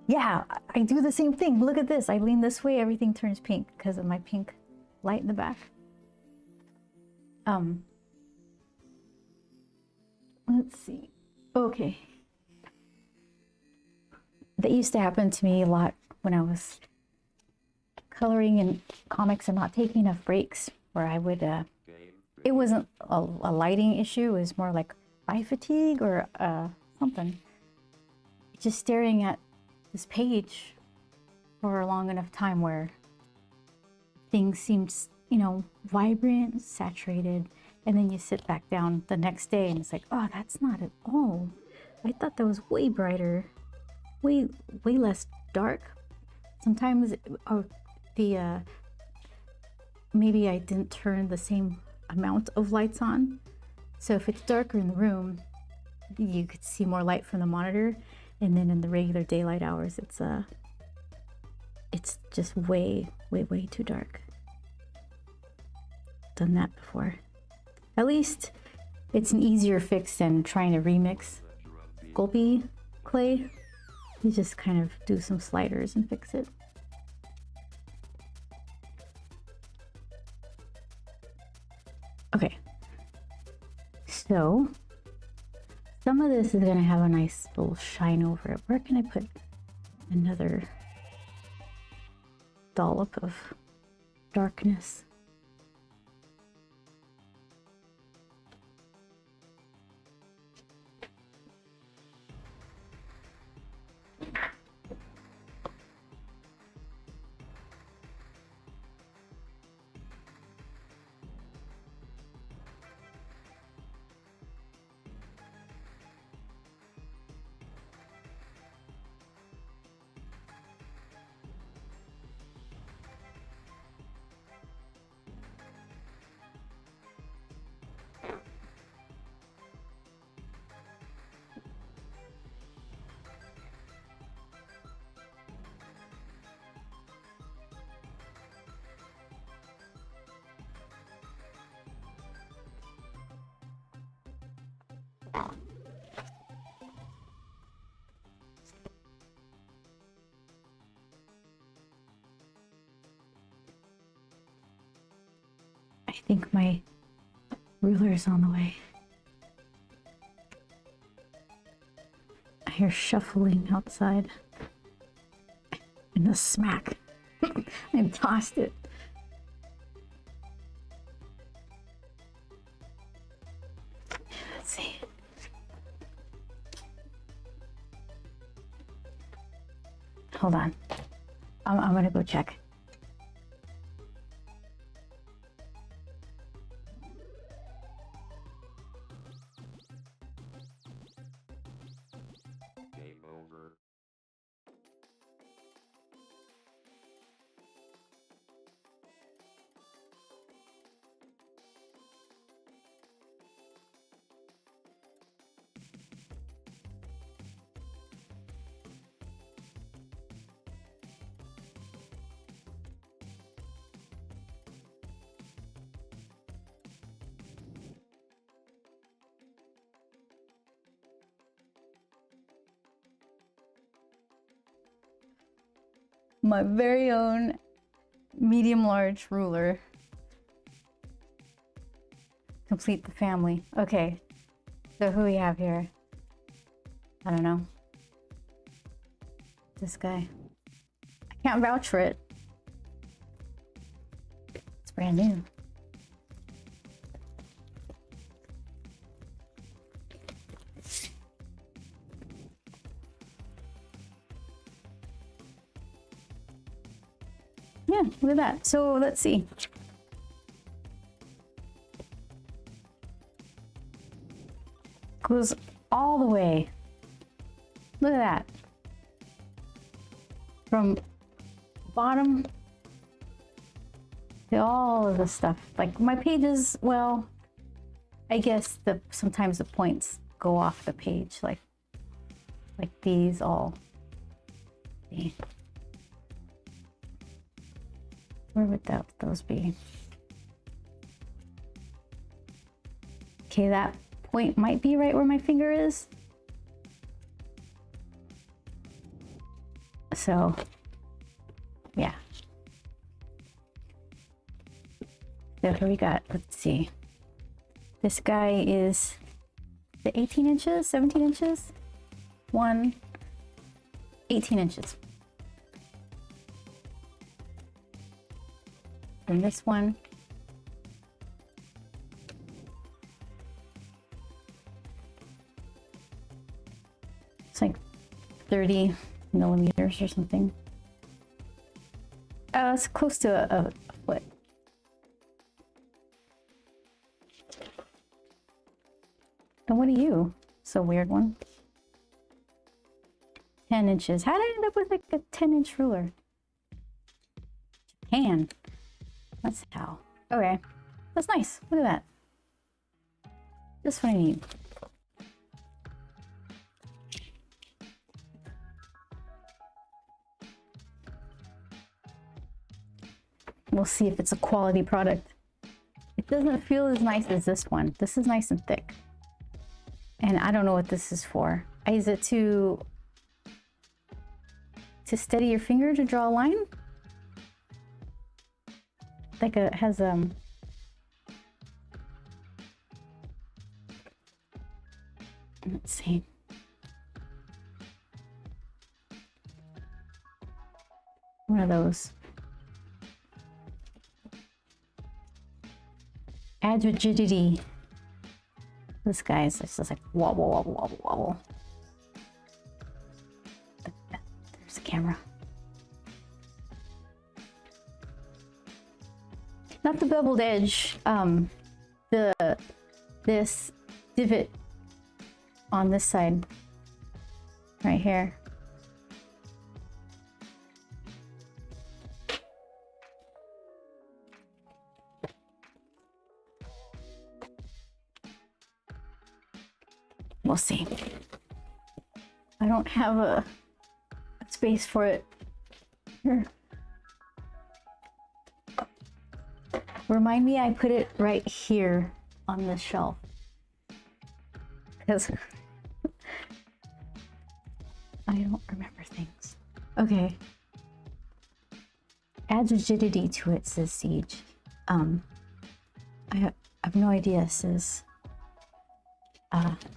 Yeah, I do the same thing. Look at this. I lean this way, everything turns pink because of my pink light in the back. Let's see. Okay. That used to happen to me a lot when I was coloring in comics and not taking enough breaks, where I would, it wasn't a lighting issue, it was more like eye fatigue or something. Just staring at this page for a long enough time where things seemed, you know, vibrant, saturated, and then you sit back down the next day and it's like, oh, that's not at all. I thought that was way brighter, way less dark. Sometimes maybe I didn't turn the same amount of lights on. So if it's darker in the room, you could see more light from the monitor, and then in the regular daylight hours, it's just way too dark. Done that before. At least it's an easier fix than trying to remix Gulpy clay. You just kind of do some sliders and fix it. Okay, so some of this is going to have a nice little shine over it. Where can I put another dollop of darkness? I think my ruler is on the way. I hear shuffling outside. And the smack. I tossed it. Let's see. Hold on. I'm gonna go check. Game over. My very own medium large ruler. Complete the family. Okay, so who we have here? I don't know. This guy. I can't vouch for it. It's brand new. Yeah, look at that. So let's see. Goes all the way. Look at that. From bottom to all of the stuff. Like my pages, well, I guess sometimes the points go off the page, like these all. See. Where would those be? Okay, that point might be right where my finger is. So, yeah. So here we got, let's see. This guy is the 18 inches, 17 inches? 18 inches. And this one, it's like 30 millimeters or something. It's close to a foot. And what are you? It's a weird one. 10 inches. How did I end up with like a 10-inch ruler? Japan. That's how. Okay. That's nice. Look at that. Just what I need. We'll see if it's a quality product. It doesn't feel as nice as this one. This is nice and thick. And I don't know what this is for. Is it to steady your finger to draw a line? Like it has let's see. One of those. Adds rigidity. This guy is just like wobble, wobble, wobble, wobble. There's the camera. Not the beveled edge. This divot on this side, right here. We'll see. I don't have a space for it here. Remind me I put it right here on this shelf. Because I don't remember things. Okay. Adds rigidity to it, says Siege. I have no idea, says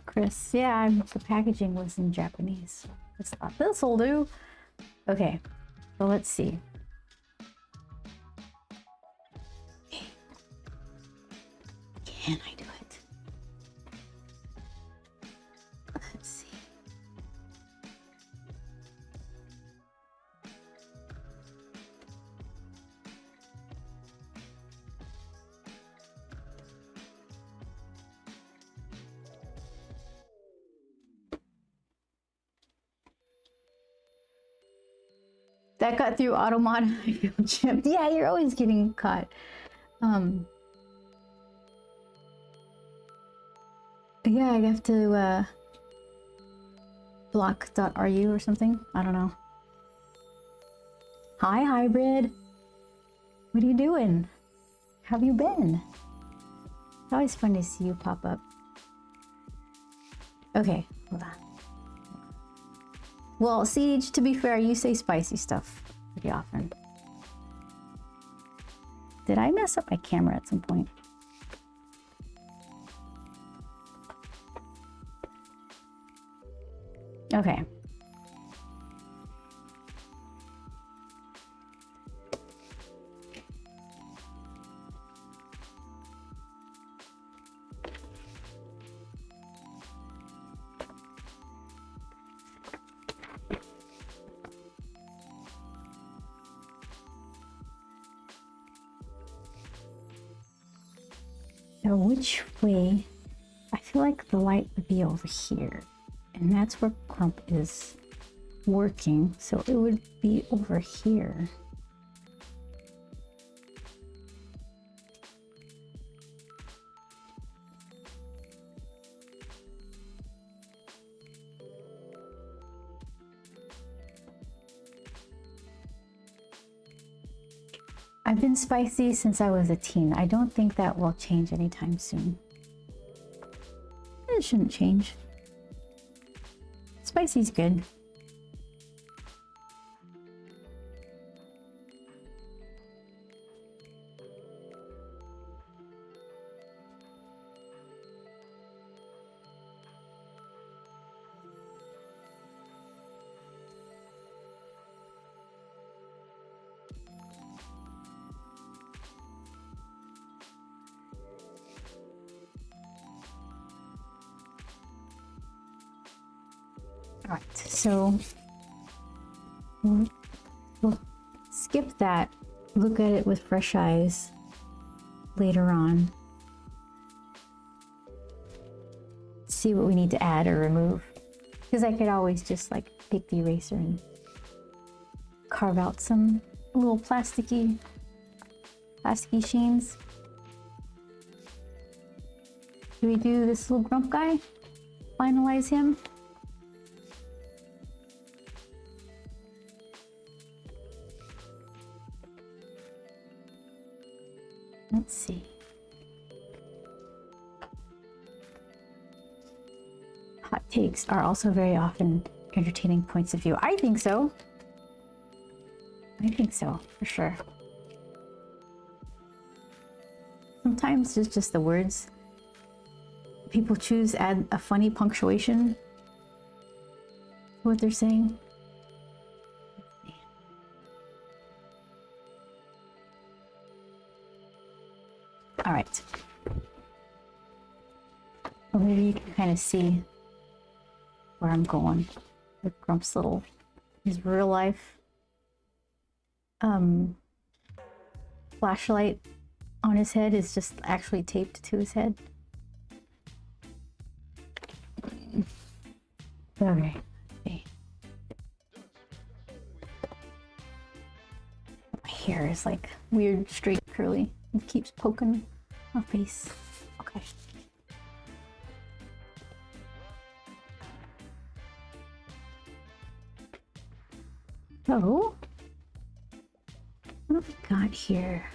Chris. Yeah, the packaging was in Japanese. I thought this'll do. Okay, so let's see. Can I do it? Let's see. That got through automod. I feel chipped. Yeah, you're always getting caught. Yeah, I have to block.ru or something. I don't know. Hi, hybrid. What are you doing? How have you been? It's always fun to see you pop up. Okay, hold on. Well, Siege, to be fair, you say spicy stuff pretty often. Did I mess up my camera at some point? Okay. So which way? I feel like the light would be over here. And that's where Grump is working. So it would be over here. I've been spicy since I was a teen. I don't think that will change anytime soon. It shouldn't change. Spicy's good. All right, so we'll skip that, look at it with fresh eyes later on, see what we need to add or remove, because I could always just like take the eraser and carve out some little plasticky sheens. Do we do this little Grump guy? Finalize him? Let's see. Hot takes are also very often entertaining points of view. I think so. I think so, for sure. Sometimes it's just the words. People choose to add a funny punctuation to what they're saying. All right. Well, maybe you can kind of see where I'm going with Grump's his real life flashlight on his head is just actually taped to his head. Okay. My hair is like weird, straight, curly. It keeps poking my face. Okay. So, what have we got here?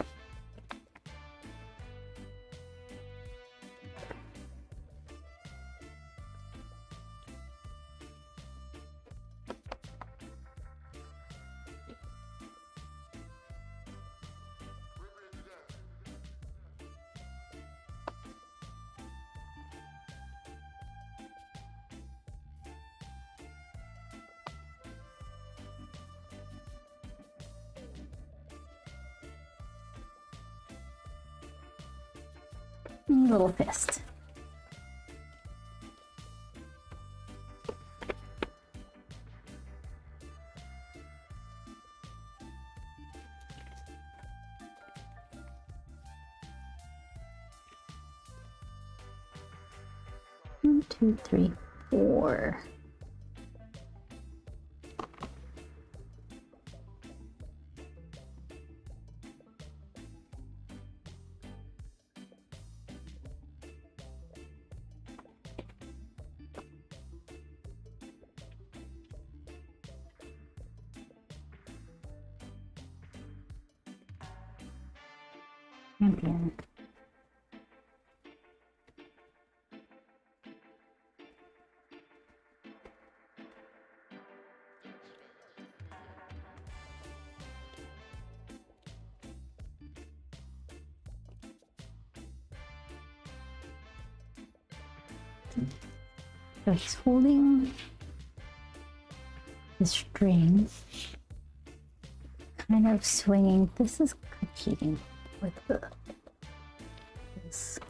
Little fist. One, two, three, four. Champion. So he's holding the string, kind of swinging. This is competing with this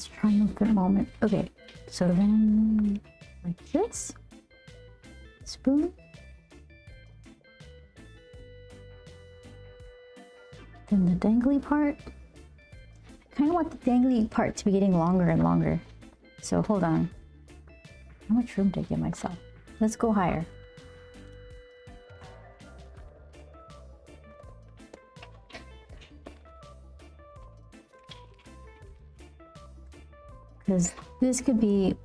triumphant moment. Okay, so then like this, spoon, then the dangly part. I kind of want the dangly part to be getting longer and longer. So hold on, how much room did I give myself? Let's go higher. Because this could be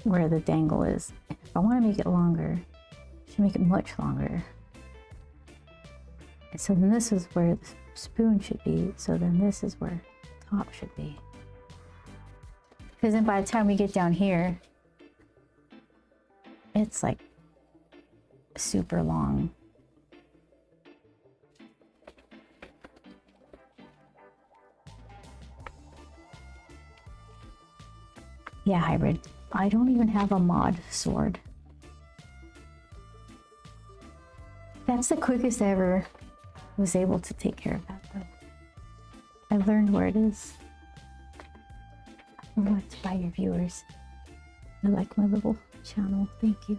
where the dangle is. If I want to make it longer, I should make it much longer. And so then this is where the spoon should be. So then this is where the top should be. Because then by the time we get down here, it's like super long. Yeah, hybrid. I don't even have a mod sword. That's the quickest I ever was able to take care of that though. I've learned where it is. I want to buy your viewers. I like my little channel. Thank you.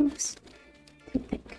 Oops. Too thick.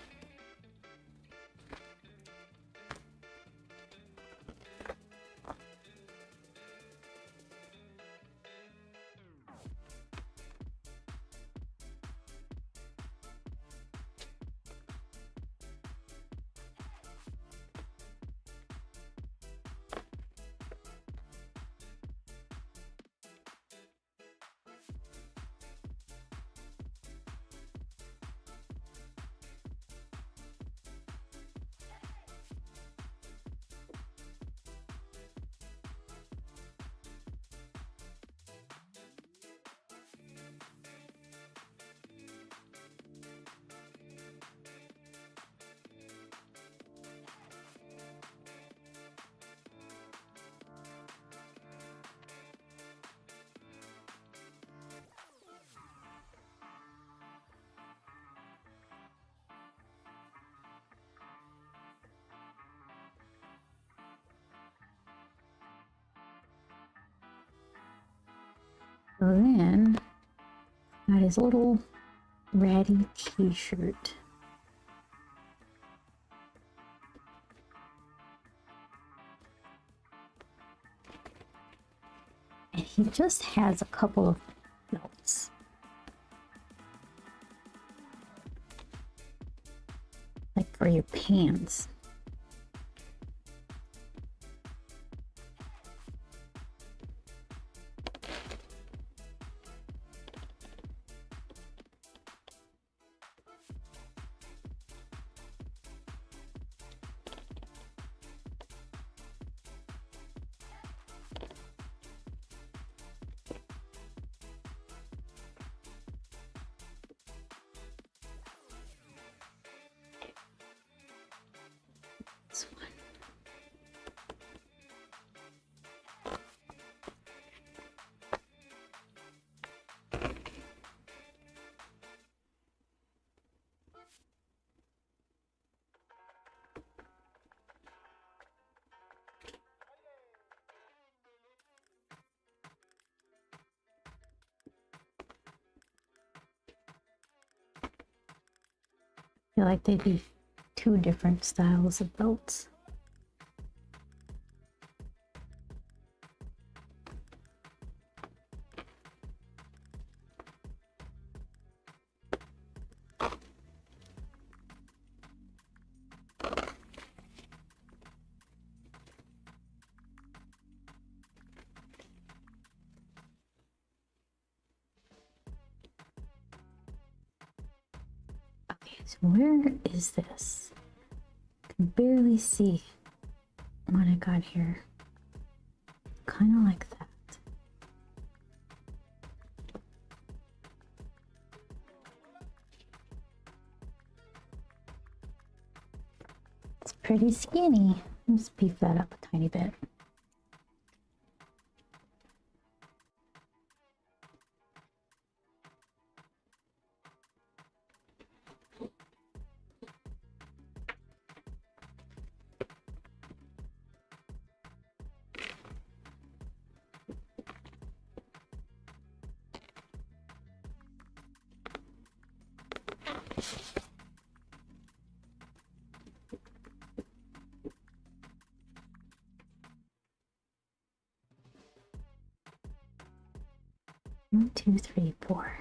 So then, got his little ratty t-shirt. And he just has a couple of belts. Like for your pants. This one. I feel like they'd be two different styles of belts. Okay, so where is this? I can barely see what I got here. Kind of like that. It's pretty skinny. Let's beef that up a tiny bit. One, two, three, four.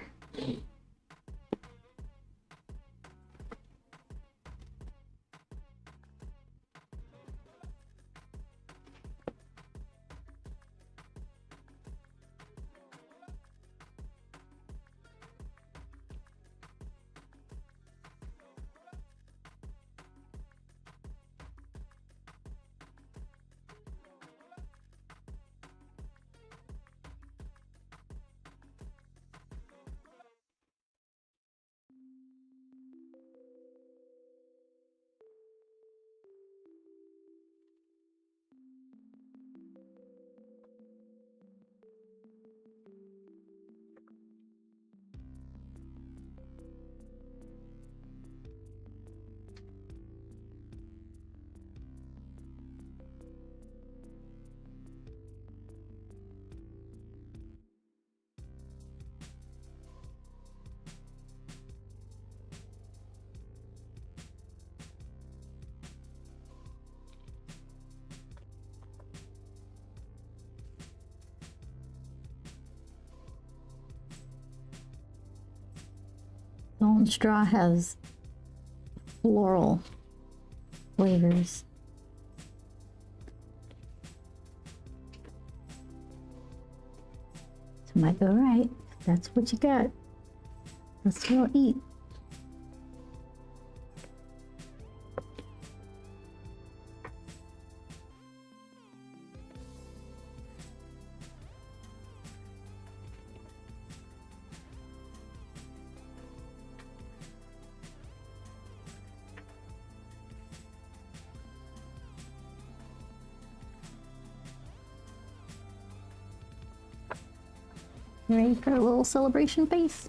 Golden straw has floral flavors. So might go right. If that's what you got. Let's go eat. You ready for a little celebration face?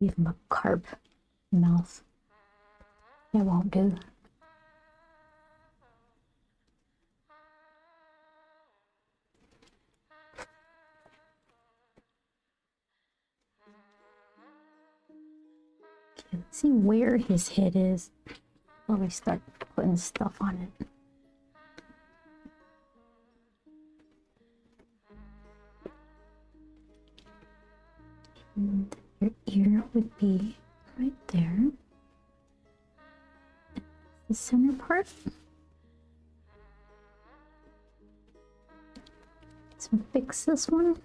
Give him a carp mouth. That won't do. Okay, let's see where his head is before we start putting stuff on it. And your ear would be right there. The center part. Let's fix this one.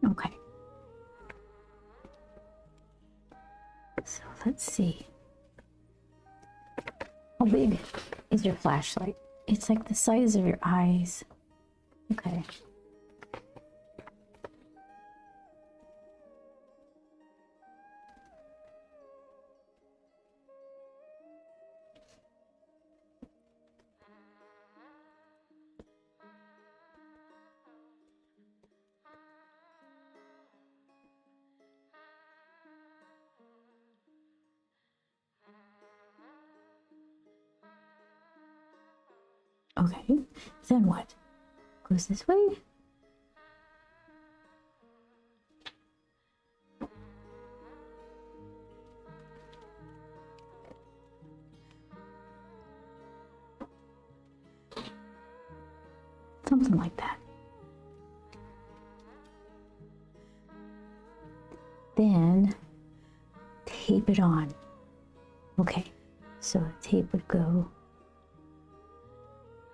Okay. So let's see. How big is your flashlight? It's like the size of your eyes. Okay. Okay, then what? Goes this way? Something like that. Then tape it on. Okay, so the tape would go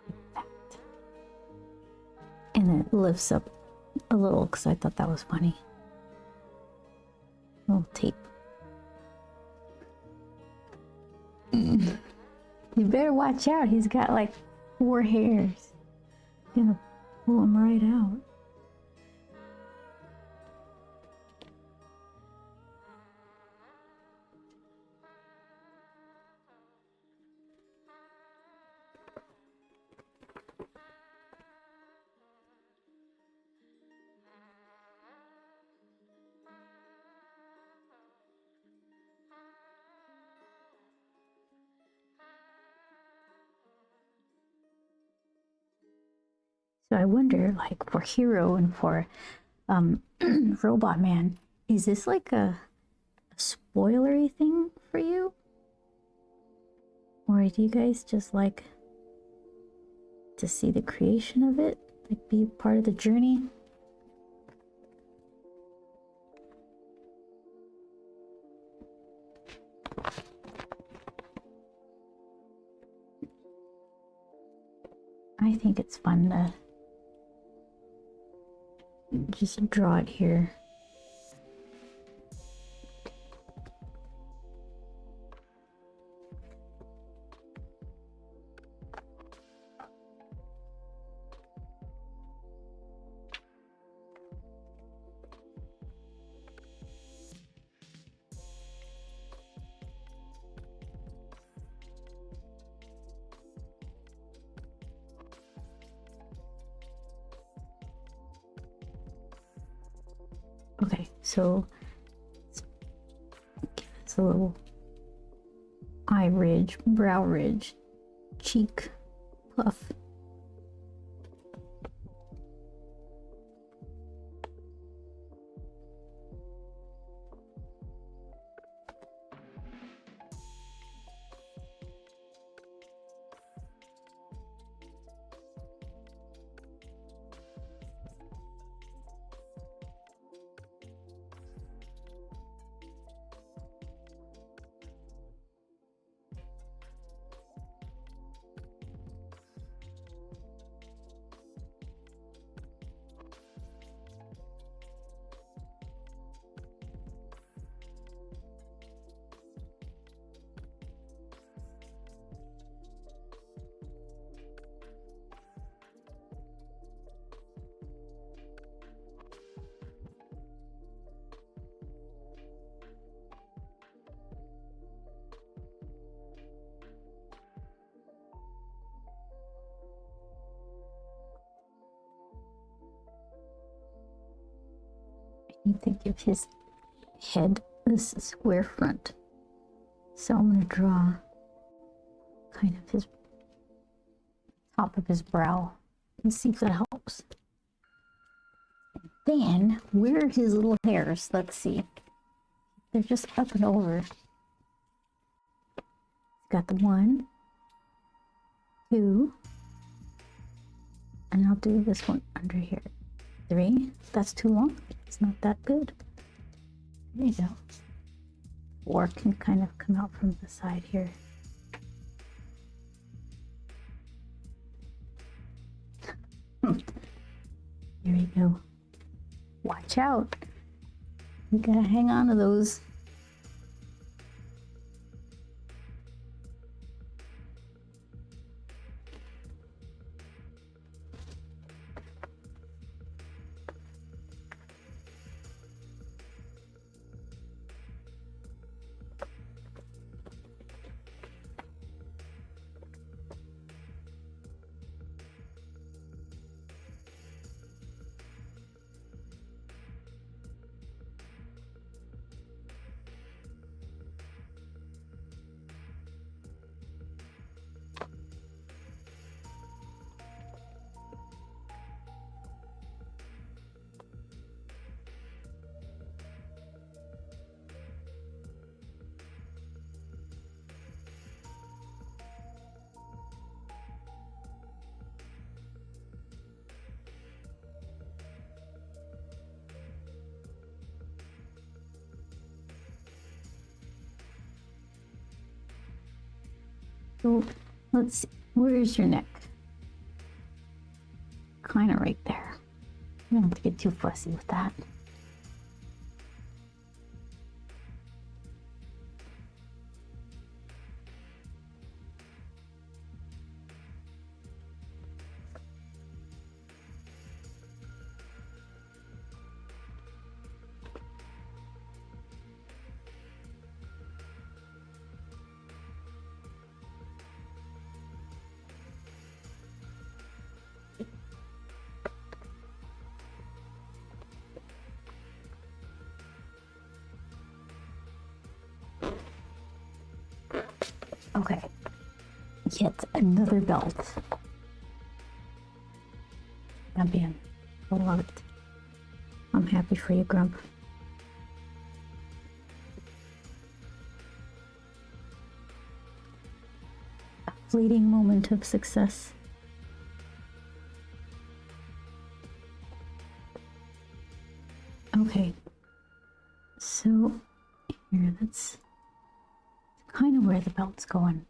like that. And then it lifts up a little because I thought that was funny. Little tape. You better watch out. He's got like 4 hairs. Gonna pull him right out. So I wonder, like for Hero and for Robot Man, is this like a spoilery thing for you? Or do you guys just like to see the creation of it? Like be part of the journey? I think it's fun to just draw it here. Okay, so it's a little eye ridge, brow ridge, cheek puff. You think of his head as a square front. So I'm going to draw kind of his top of his brow and see if that helps. And then, where are his little hairs? Let's see. They're just up and over. Got the 1, 2, and I'll do this one under here. 3. That's too long. It's not that good. There you go. 4 can kind of come out from the side here. Here we go. Watch out. You gotta hang on to those. So let's see. Where's your neck? Kind of right there. You don't have to get too fussy with that. Okay, yet another belt. Not bad. I love it. I'm happy for you, Grump. A fleeting moment of success. Okay, so here, that's kind of where the belt's going.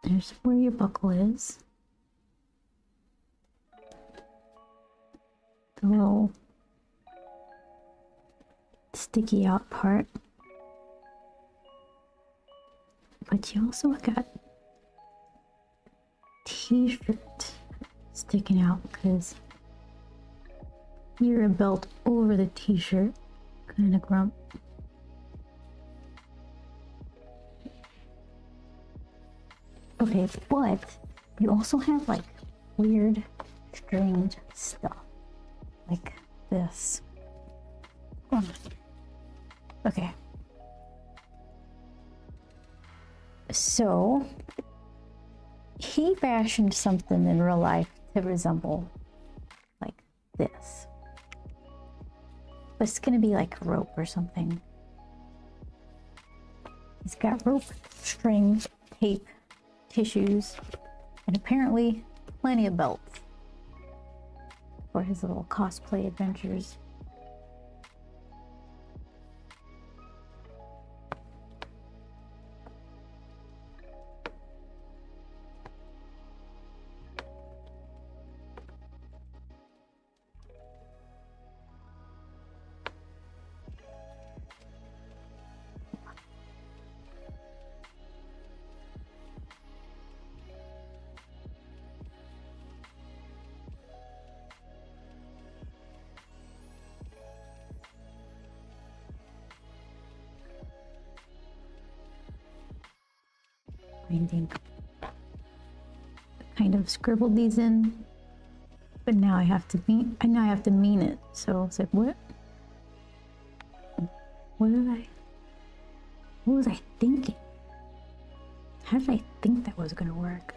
There's where your buckle is. The little sticky out part. But you also got t-shirt sticking out because you're a belt over the t-shirt. Kind of Grump. Okay, but you also have like weird, strange stuff. Like this. Okay. So, he fashioned something in real life to resemble like this. But it's gonna be like rope or something. He's got rope, string, tape, tissues, and apparently plenty of belts for his little cosplay adventures. Finding. Kind of scribbled these in, but now I have to mean it. So it's like, what was I thinking? How did I think that was gonna work?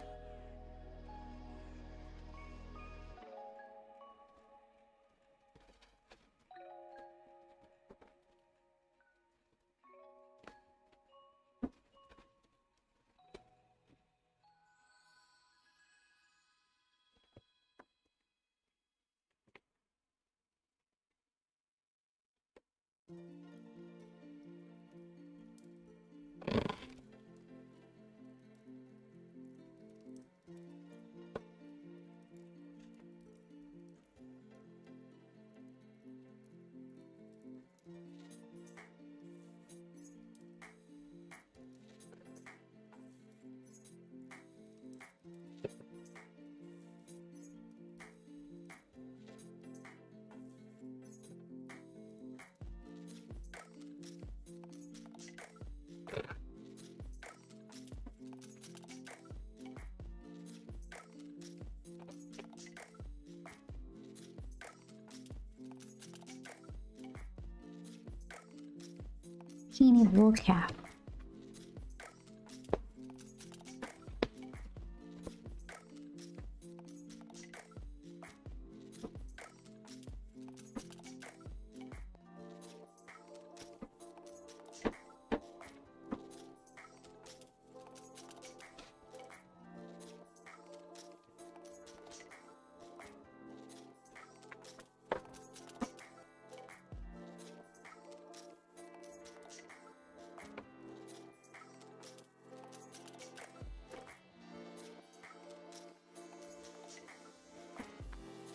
Teeny wool cap.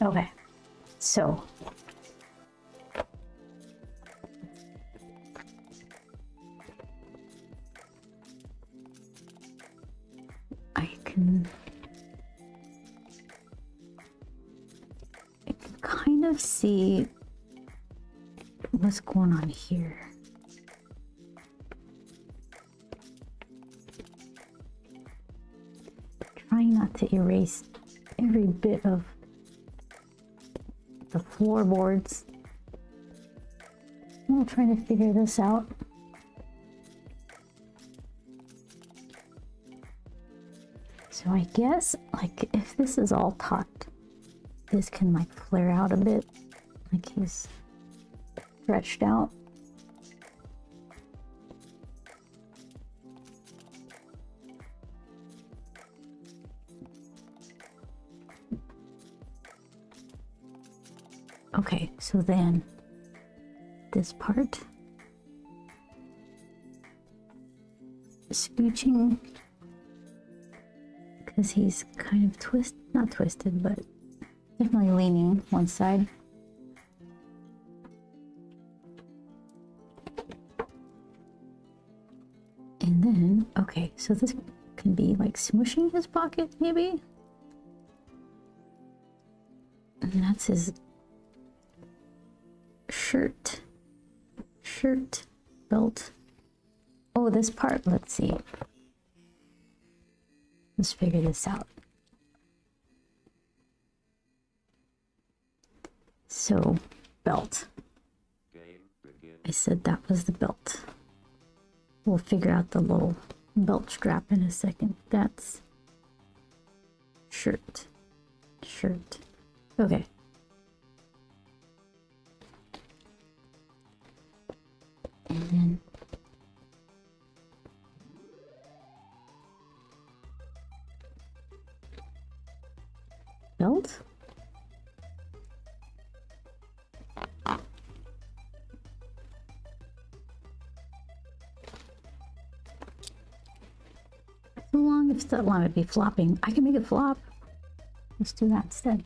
Okay, so I can kind of see what's going on here. Trying not to erase every bit of the floorboards. I'm trying to figure this out. So I guess, like, if this is all taut, this can like flare out a bit, like he's stretched out. Okay, so then this part, scooching, because he's kind of not twisted, but definitely leaning one side. And then, okay, so this can be like smushing his pocket, maybe? And that's his shirt, belt. Oh, this part, let's see. Let's figure this out. So, belt. I said that was the belt. We'll figure out the little belt strap in a second. That's shirt. Okay. And then belt. So long if that one would be flopping. I can make it flop. Let's do that instead.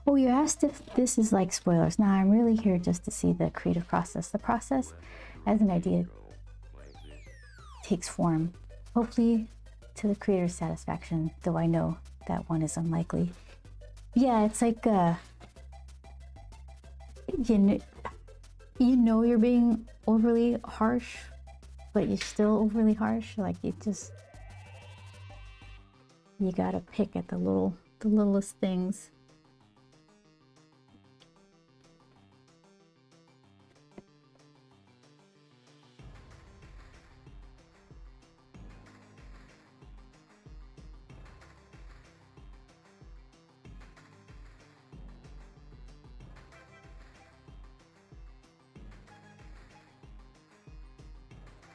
Oh, you asked if this is like spoilers. Now I'm really here just to see the creative process. The process as an idea takes form, hopefully to the creator's satisfaction, though I know that one is unlikely. Yeah, it's like you know you're being overly harsh, but you're still overly harsh. Like you gotta pick at the littlest things.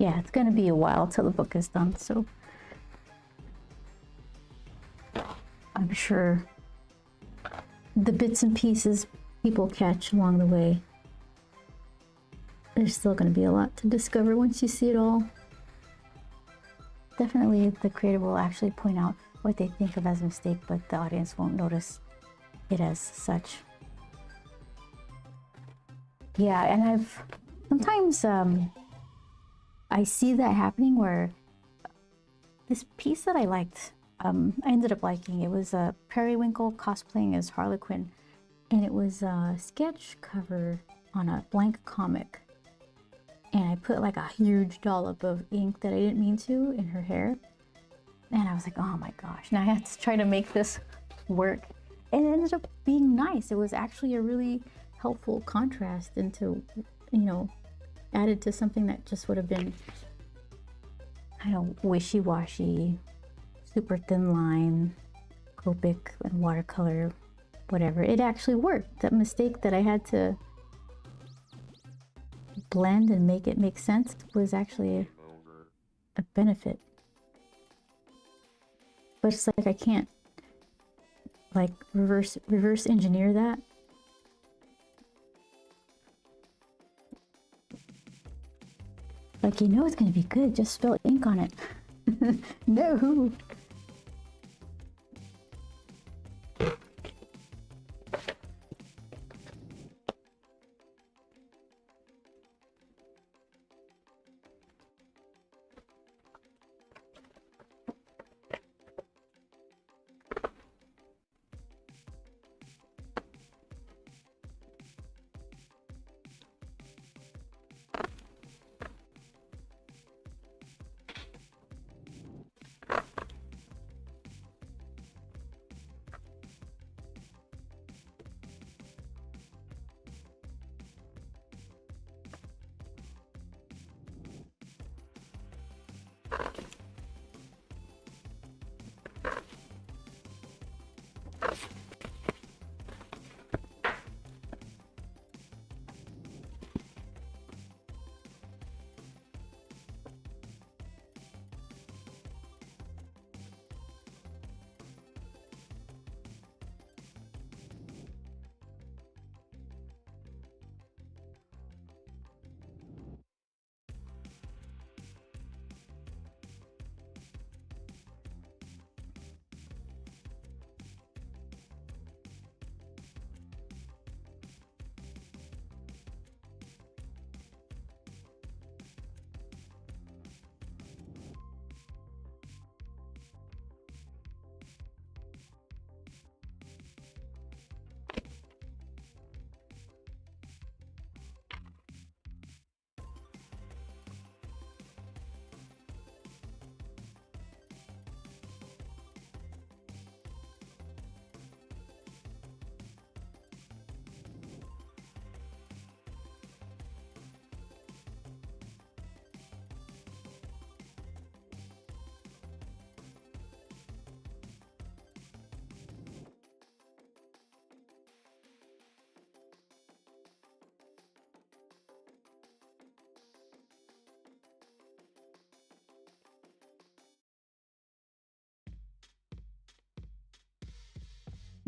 Yeah, it's gonna be a while till the book is done, so I'm sure the bits and pieces people catch along the way, there's still gonna be a lot to discover once you see it all. Definitely the creator will actually point out what they think of as a mistake, but the audience won't notice it as such. Yeah, and I've sometimes I see that happening where this piece that I liked, I ended up liking. It was a Periwinkle cosplaying as Harlequin, and it was a sketch cover on a blank comic. And I put like a huge dollop of ink that I didn't mean to in her hair. And I was like, oh my gosh, now I have to try to make this work. And it ended up being nice. It was actually a really helpful contrast into, you know, added to something that just would have been, I don't know, wishy-washy, super thin line, Copic and watercolor, whatever. It actually worked. That mistake that I had to blend and make it make sense was actually a benefit. But it's like I can't like reverse engineer that. Like, you know it's gonna be good, just spill ink on it. No.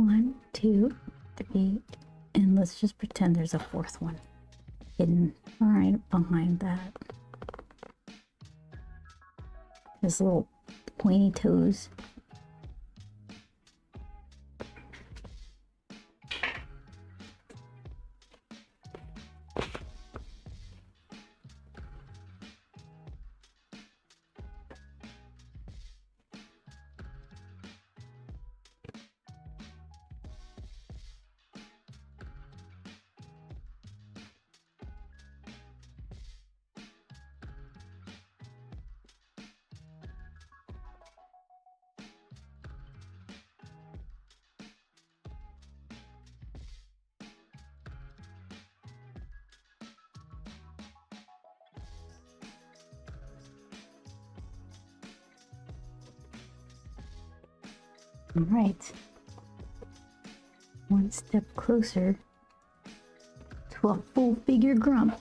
1, 2, 3, and let's just pretend there's a fourth one hidden right behind that. His little pointy toes. All right, one step closer to a full-figure Grump.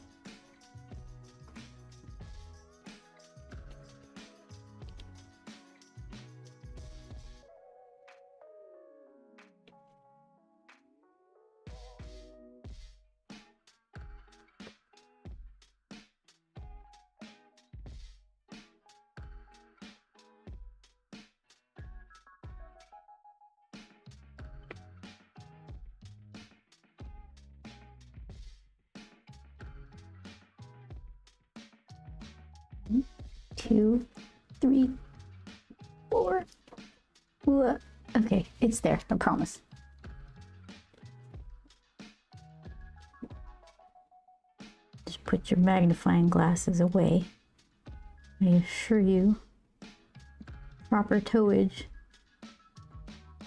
One, 2, 3, 4. Okay, it's there, I promise. Just put your magnifying glasses away. I assure you, proper towage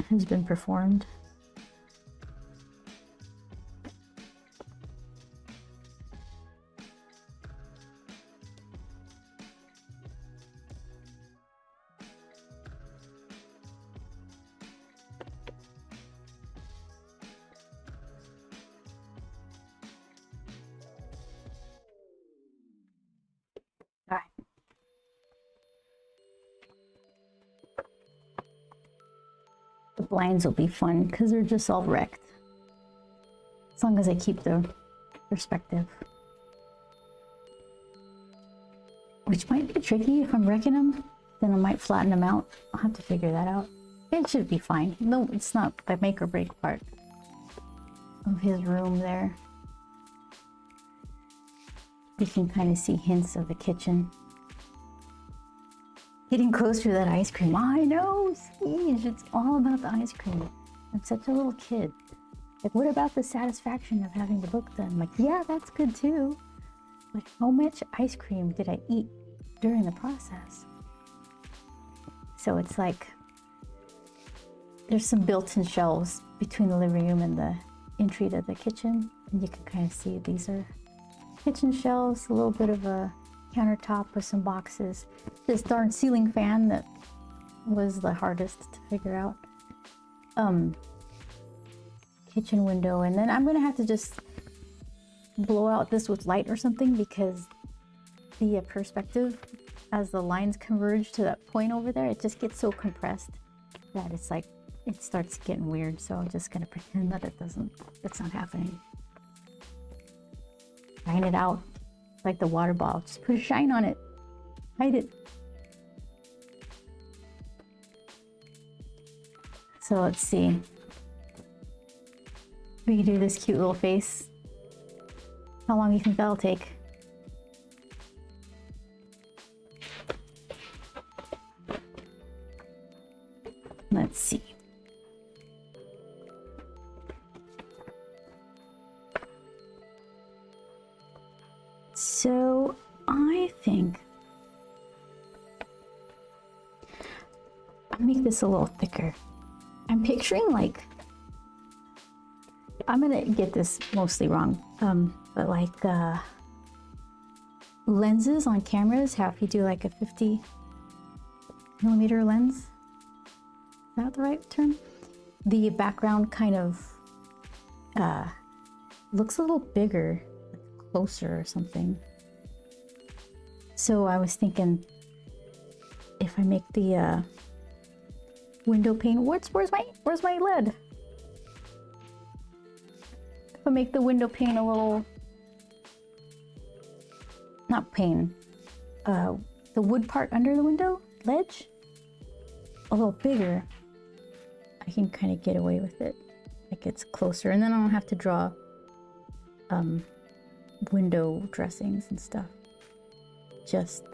has been performed. All right. The blinds will be fun because they're just all wrecked. As long as I keep the perspective. Which might be tricky if I'm wrecking them. Then I might flatten them out. I'll have to figure that out. It should be fine. No, it's not the make or break part of his room there. You can kind of see hints of the kitchen. Getting closer to that ice cream. I know, Siege, it's all about the ice cream. I'm such a little kid. Like, what about the satisfaction of having the book done? Like, yeah, that's good too. But how much ice cream did I eat during the process? So it's like, there's some built-in shelves between the living room and the entry to the kitchen. And you can kind of see these are kitchen shelves, a little bit of a countertop with some boxes. This darn ceiling fan that was the hardest to figure out. Kitchen window, and then I'm gonna have to just blow out this with light or something because the perspective, as the lines converge to that point over there, it just gets so compressed that it's like, it starts getting weird. So I'm just gonna pretend that it's not happening. Shine it out like the water ball. Just put a shine on it. Hide it. So let's see. We can do this cute little face. How long do you think that'll take? Let's see. So I think I'll make this a little thicker. I'm picturing like, I'm gonna get this mostly wrong, but like lenses on cameras, how if you do like a 50mm lens, is that the right term? The background kind of looks a little bigger, closer or something. So I was thinking if I make the window pane, where's my lead? But make the window pane a little, not pane, the wood part under the window ledge a little bigger, I can kind of get away with it. It gets closer, and then I don't have to draw window dressings and stuff. Just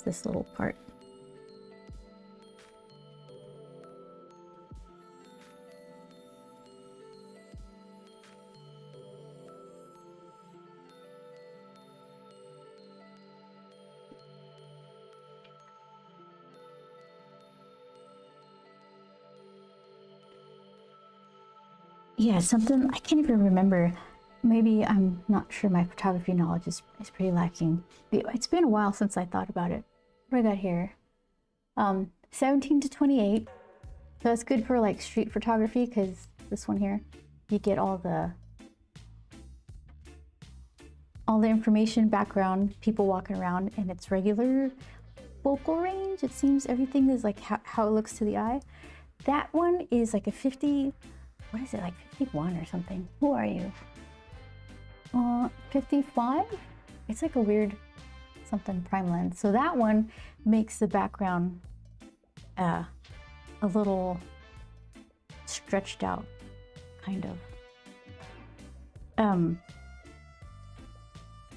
this little part. Yeah, something I can't even remember. Maybe I'm not sure, my photography knowledge is pretty lacking. It's been a while since I thought about it. What do I got here? 17 to 28. So that's good for like street photography, because this one here, you get all the information, background, people walking around, and it's regular focal range. It seems everything is like how it looks to the eye. That one is like a 50, what is it, like 51 or something? Who are you? 55? It's like a weird something prime lens. So that one makes the background a little stretched out, kind of.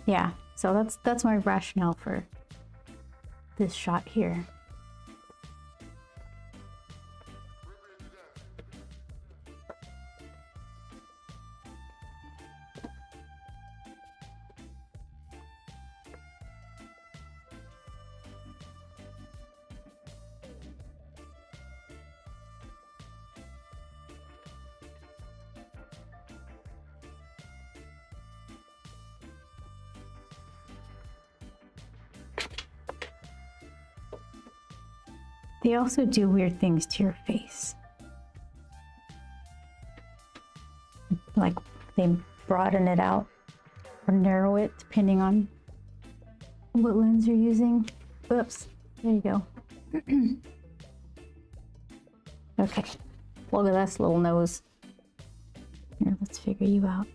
Yeah, so that's my rationale for this shot here. They also do weird things to your face. Like they broaden it out or narrow it depending on what lens you're using. Oops, there you go. Okay, look at that little nose. Here, let's figure you out.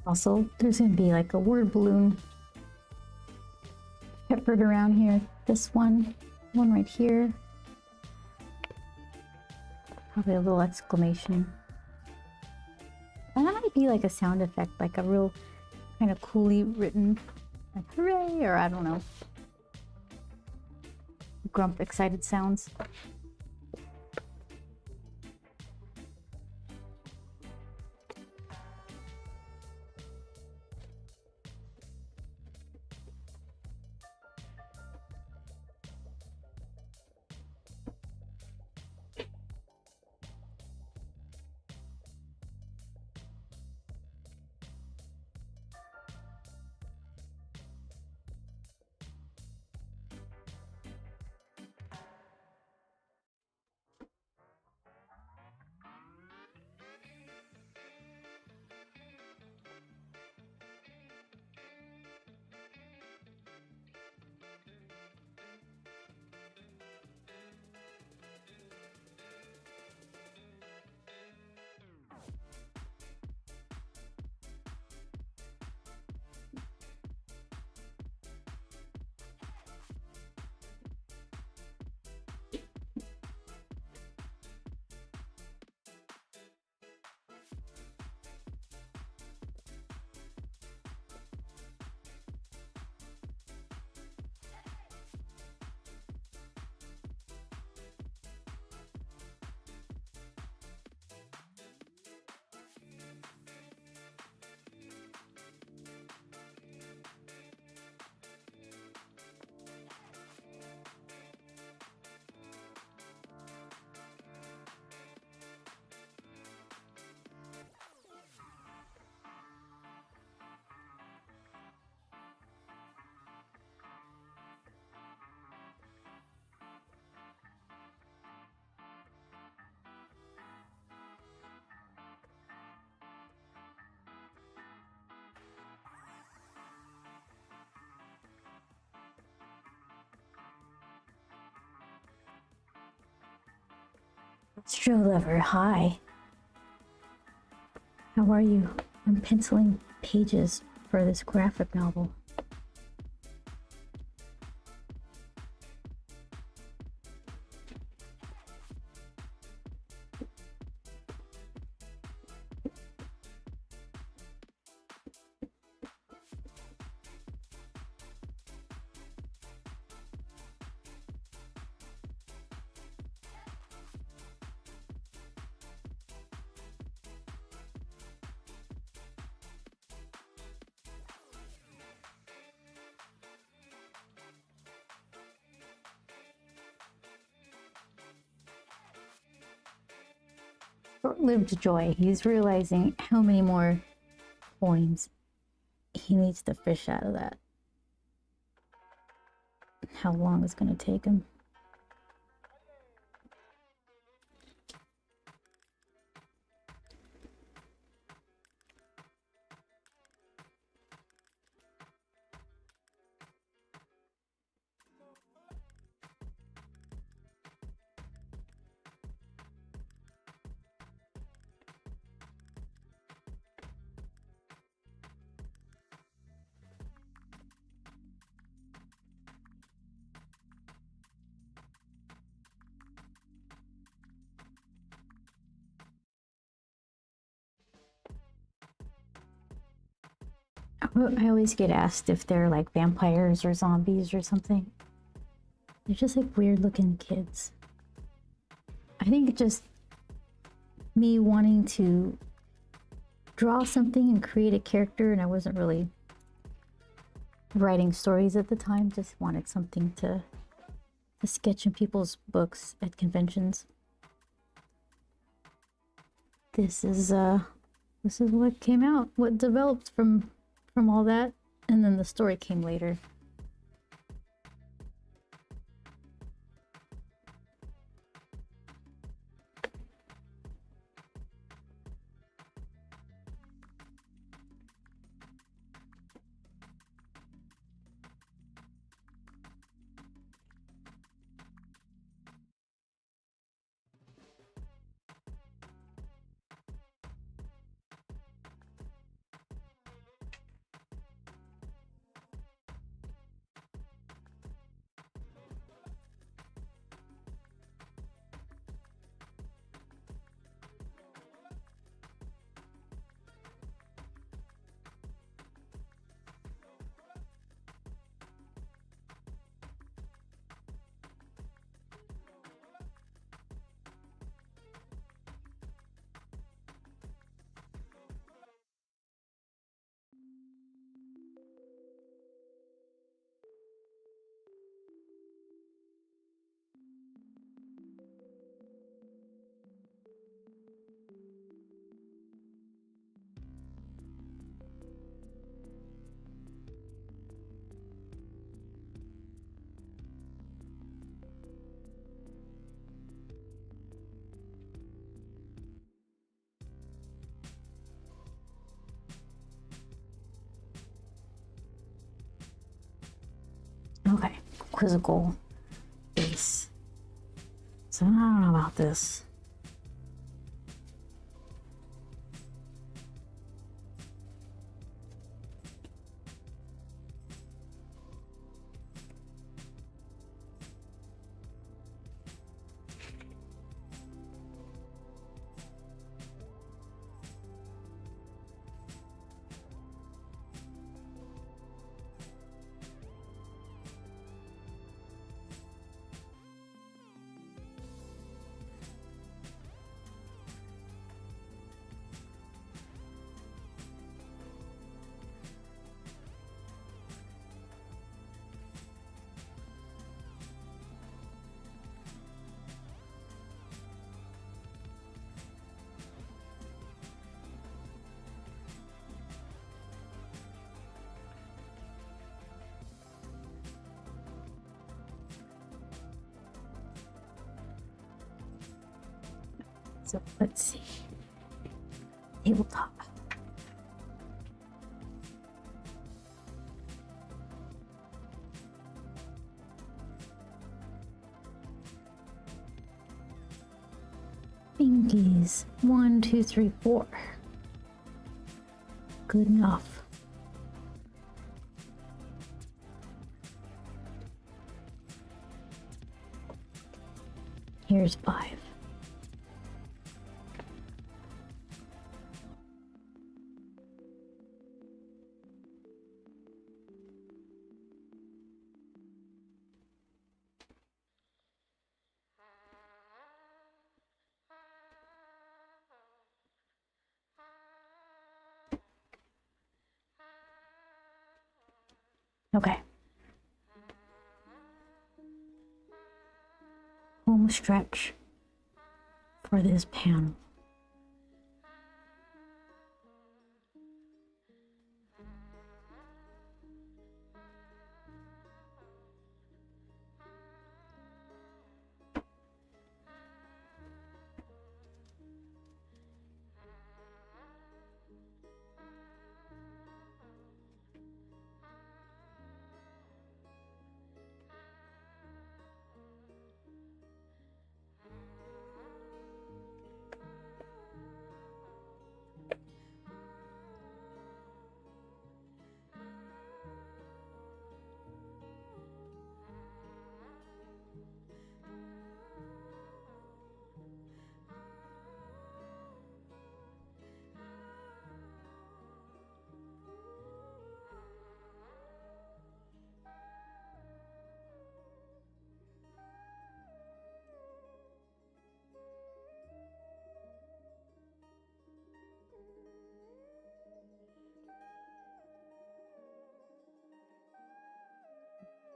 Also, there's gonna be like a word balloon peppered around here. This one right here. Probably a little exclamation. And that might be like a sound effect, like a real kind of coolly written, like hooray, or I don't know, Grump excited sounds. True Lover, hi. How are you? I'm penciling pages for this graphic novel. Short-lived joy. He's realizing how many more coins he needs to fish out of that. How long it's going to take him. I always get asked if they're like vampires or zombies or something. They're just like weird looking kids. I think just me wanting to draw something and create a character, and I wasn't really writing stories at the time, just wanted something to sketch in people's books at conventions. This is what came out, what developed from all that, and then the story came later. Okay, quizzical base. So I don't know about this. So let's see. Tabletop. Binkies. 1, 2, 3, 4. Good enough. Here's 5. Okay. Home stretch for this panel.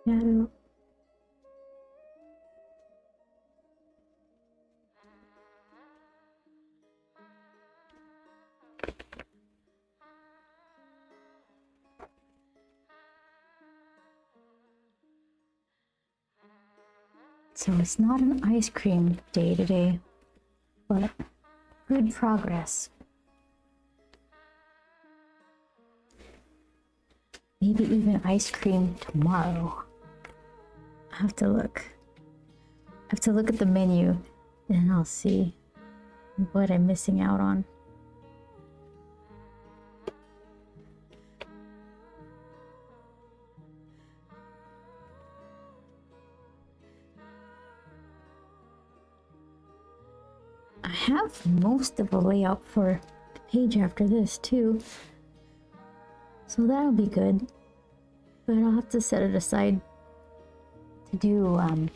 Shadow. So it's not an ice cream day today, but good progress. Maybe even ice cream tomorrow. I have to look. I have to look at the menu, and I'll see what I'm missing out on. I have most of the layout for the page after this too, so that'll be good. But I'll have to set it aside to do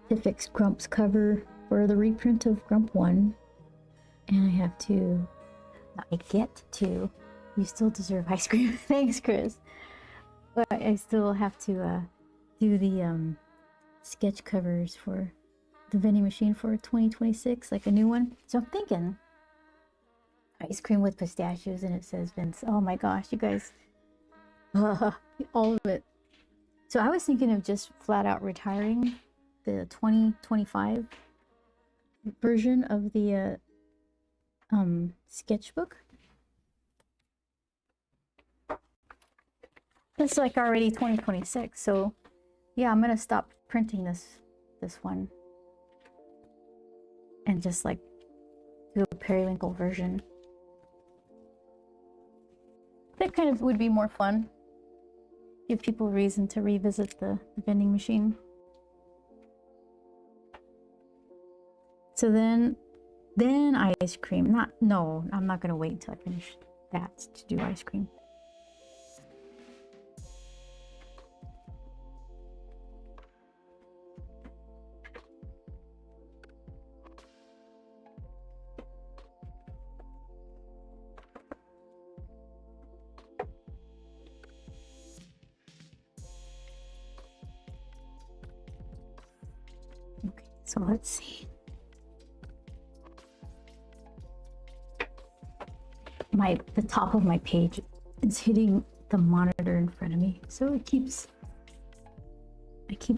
to fix Grump's cover for the reprint of Grump 1, and I have to. I get to. You still deserve ice cream. Thanks, Chris. But I still have to do the sketch covers for the vending machine for 2026, like a new one. So I'm thinking ice cream with pistachios, and it says Vince. Oh my gosh, you guys. All of it. So I was thinking of just flat out retiring the 2025 version of the sketchbook. It's like already 2026, so Yeah, I'm gonna stop printing this one and just like do a periwinkle version. That kind of would be more fun. Give people a reason to revisit the vending machine. So then ice cream. No, I'm not gonna wait until I finish that to do ice cream. Okay, so let's see. The top of my page is hitting the monitor in front of me, so I keep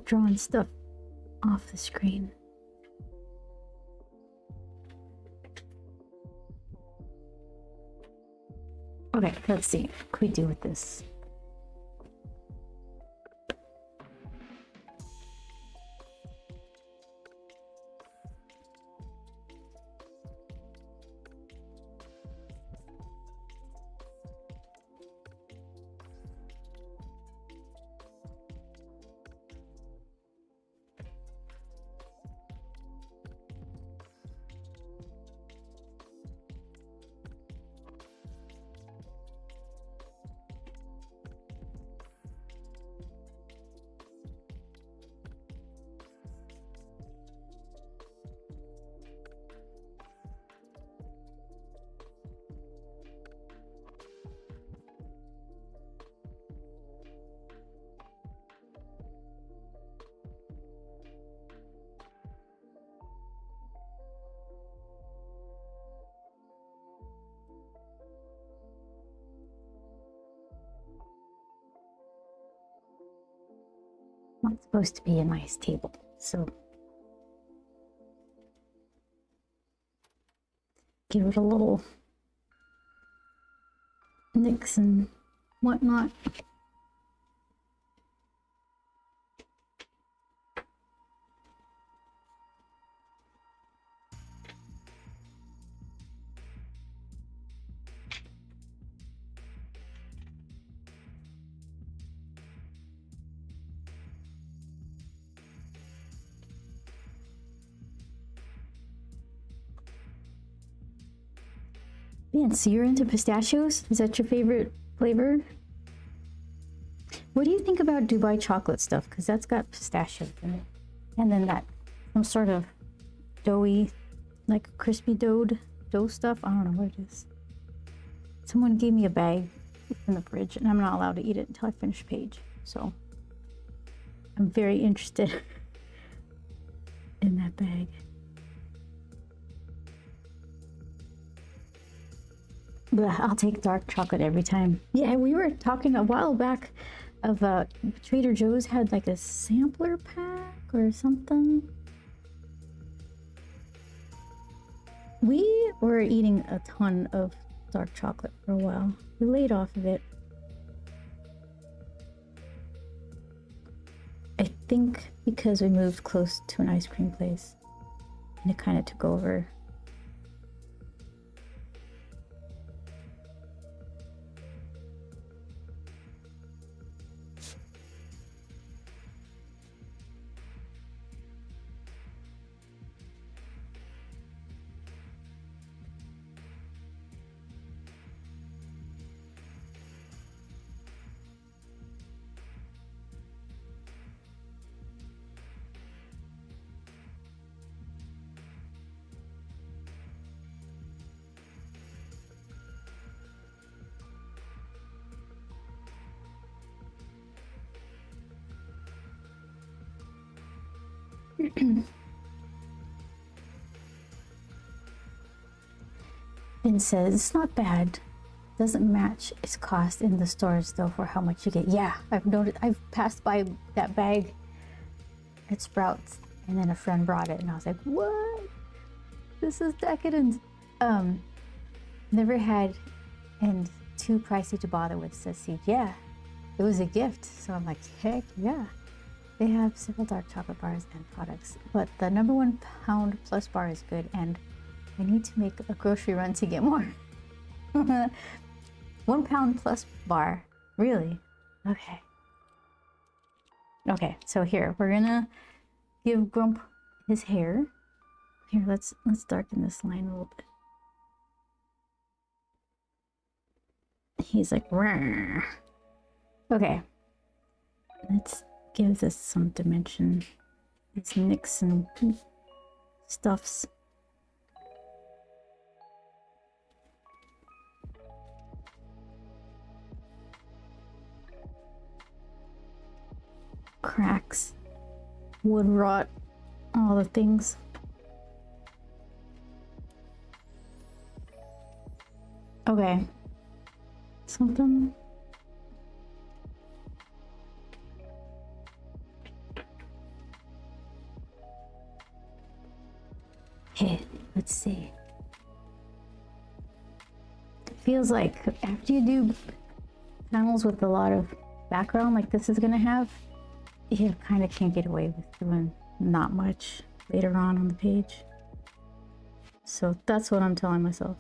drawing stuff off the screen. Okay, let's see. What can we do with this? Not supposed to be a nice table, so give it a little nicks and whatnot. Man, so you're into pistachios? Is that your favorite flavor? What do you think about Dubai chocolate stuff? Because that's got pistachios in it. And then that, some sort of doughy, like crispy dough stuff. I don't know what it is. Someone gave me a bag in the fridge and I'm not allowed to eat it until I finish page. So I'm very interested in that bag. But I'll take dark chocolate every time. Yeah, we were talking a while back of Trader Joe's had like a sampler pack or something. We were eating a ton of dark chocolate for a while. We laid off of it. I think because we moved close to an ice cream place and it kind of took over. Ben says it's not bad. Doesn't match its cost in the stores though for how much you get. Yeah, I've noticed. I've passed by that bag at Sprouts, and then a friend brought it, and I was like, "What? This is decadent." Never had, and too pricey to bother with. Says he. Yeah, it was a gift, so I'm like, heck yeah. They have several dark chocolate bars and products, but the number 1 pound plus bar is good, and I need to make a grocery run to get more. 1 pound plus bar, really? Okay. Okay, so here we're gonna give Grump his hair. Here, let's darken this line a little bit. He's like, "Rrr." Okay, let's give this some dimension. Let's mix some stuffs. Cracks, wood rot, all the things. Okay, something. Okay, let's see. It feels like after you do panels with a lot of background like this is gonna have, you kind of can't get away with doing not much later on the page. So that's what I'm telling myself.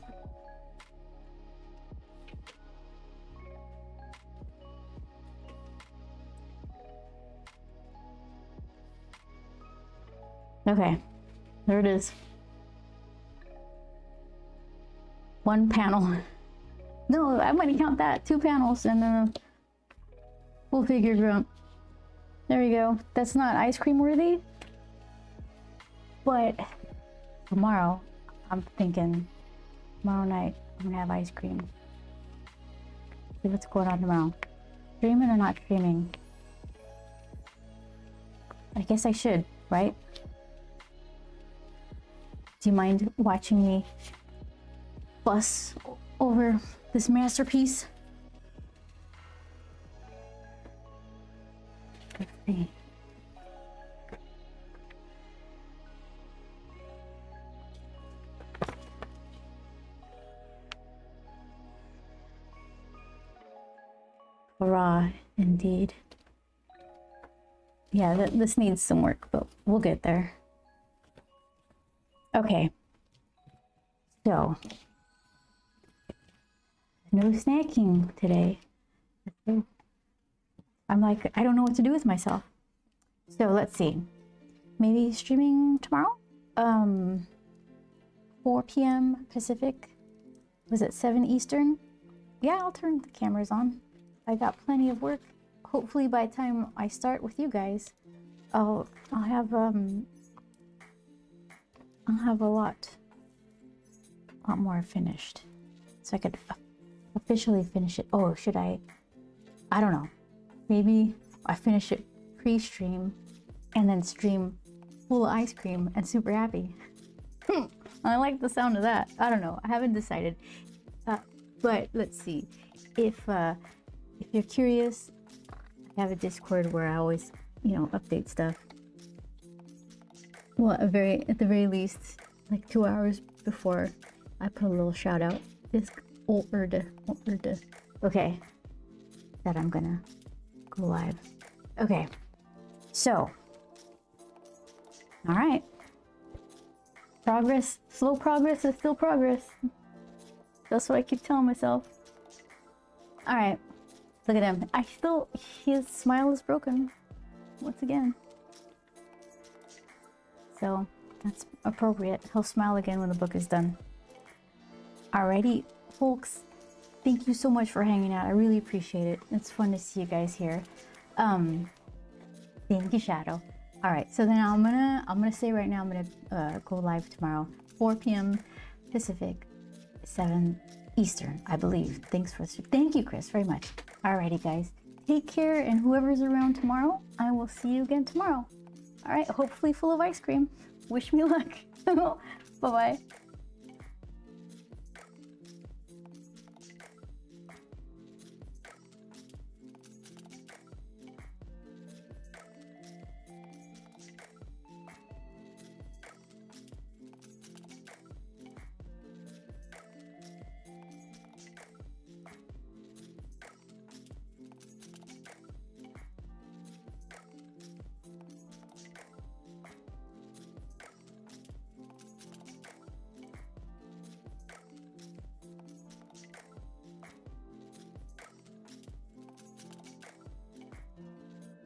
Okay, there it is. 1 panel. No, I'm gonna count that. 2 panels, and then we'll figure Grump. There you go. That's not ice cream worthy, but tomorrow, I'm thinking tomorrow night I'm gonna have ice cream. See what's going on tomorrow. Streaming or not streaming? I guess I should, right? Do you mind watching me fuss over this masterpiece? Let's see. Hurrah, indeed. Yeah, this needs some work, but we'll get there. Okay. So, no snacking today. I'm like, I don't know what to do with myself. So let's see. Maybe streaming tomorrow? 4 p.m. Pacific. Was it 7 Eastern? Yeah, I'll turn the cameras on. I got plenty of work. Hopefully by the time I start with you guys, I'll have a lot more finished. So I could officially finish it. Oh, should I? I don't know. Maybe I finish it pre-stream and then stream full of ice cream and super happy. I like the sound of that. I don't know. I haven't decided. But let's see. If you're curious, I have a Discord where I always, update stuff. Well, at the very least, like 2 hours before, I put a little shout out. It's okay, that I'm gonna go live. Okay, so, all right. Progress, slow progress is still progress. That's what I keep telling myself. All right, look at him. His smile is broken once again. So that's appropriate. He'll smile again when the book is done. Alrighty, folks. Thank you so much for hanging out. I really appreciate it. It's fun to see you guys here. Thank you, Shadow. All right, so then I'm gonna say right now I'm gonna go live tomorrow, 4 p.m. Pacific, 7 Eastern, I believe. Thank you, Chris, very much. Alrighty, guys. Take care, and whoever's around tomorrow, I will see you again tomorrow. All right, hopefully full of ice cream. Wish me luck. Bye-bye.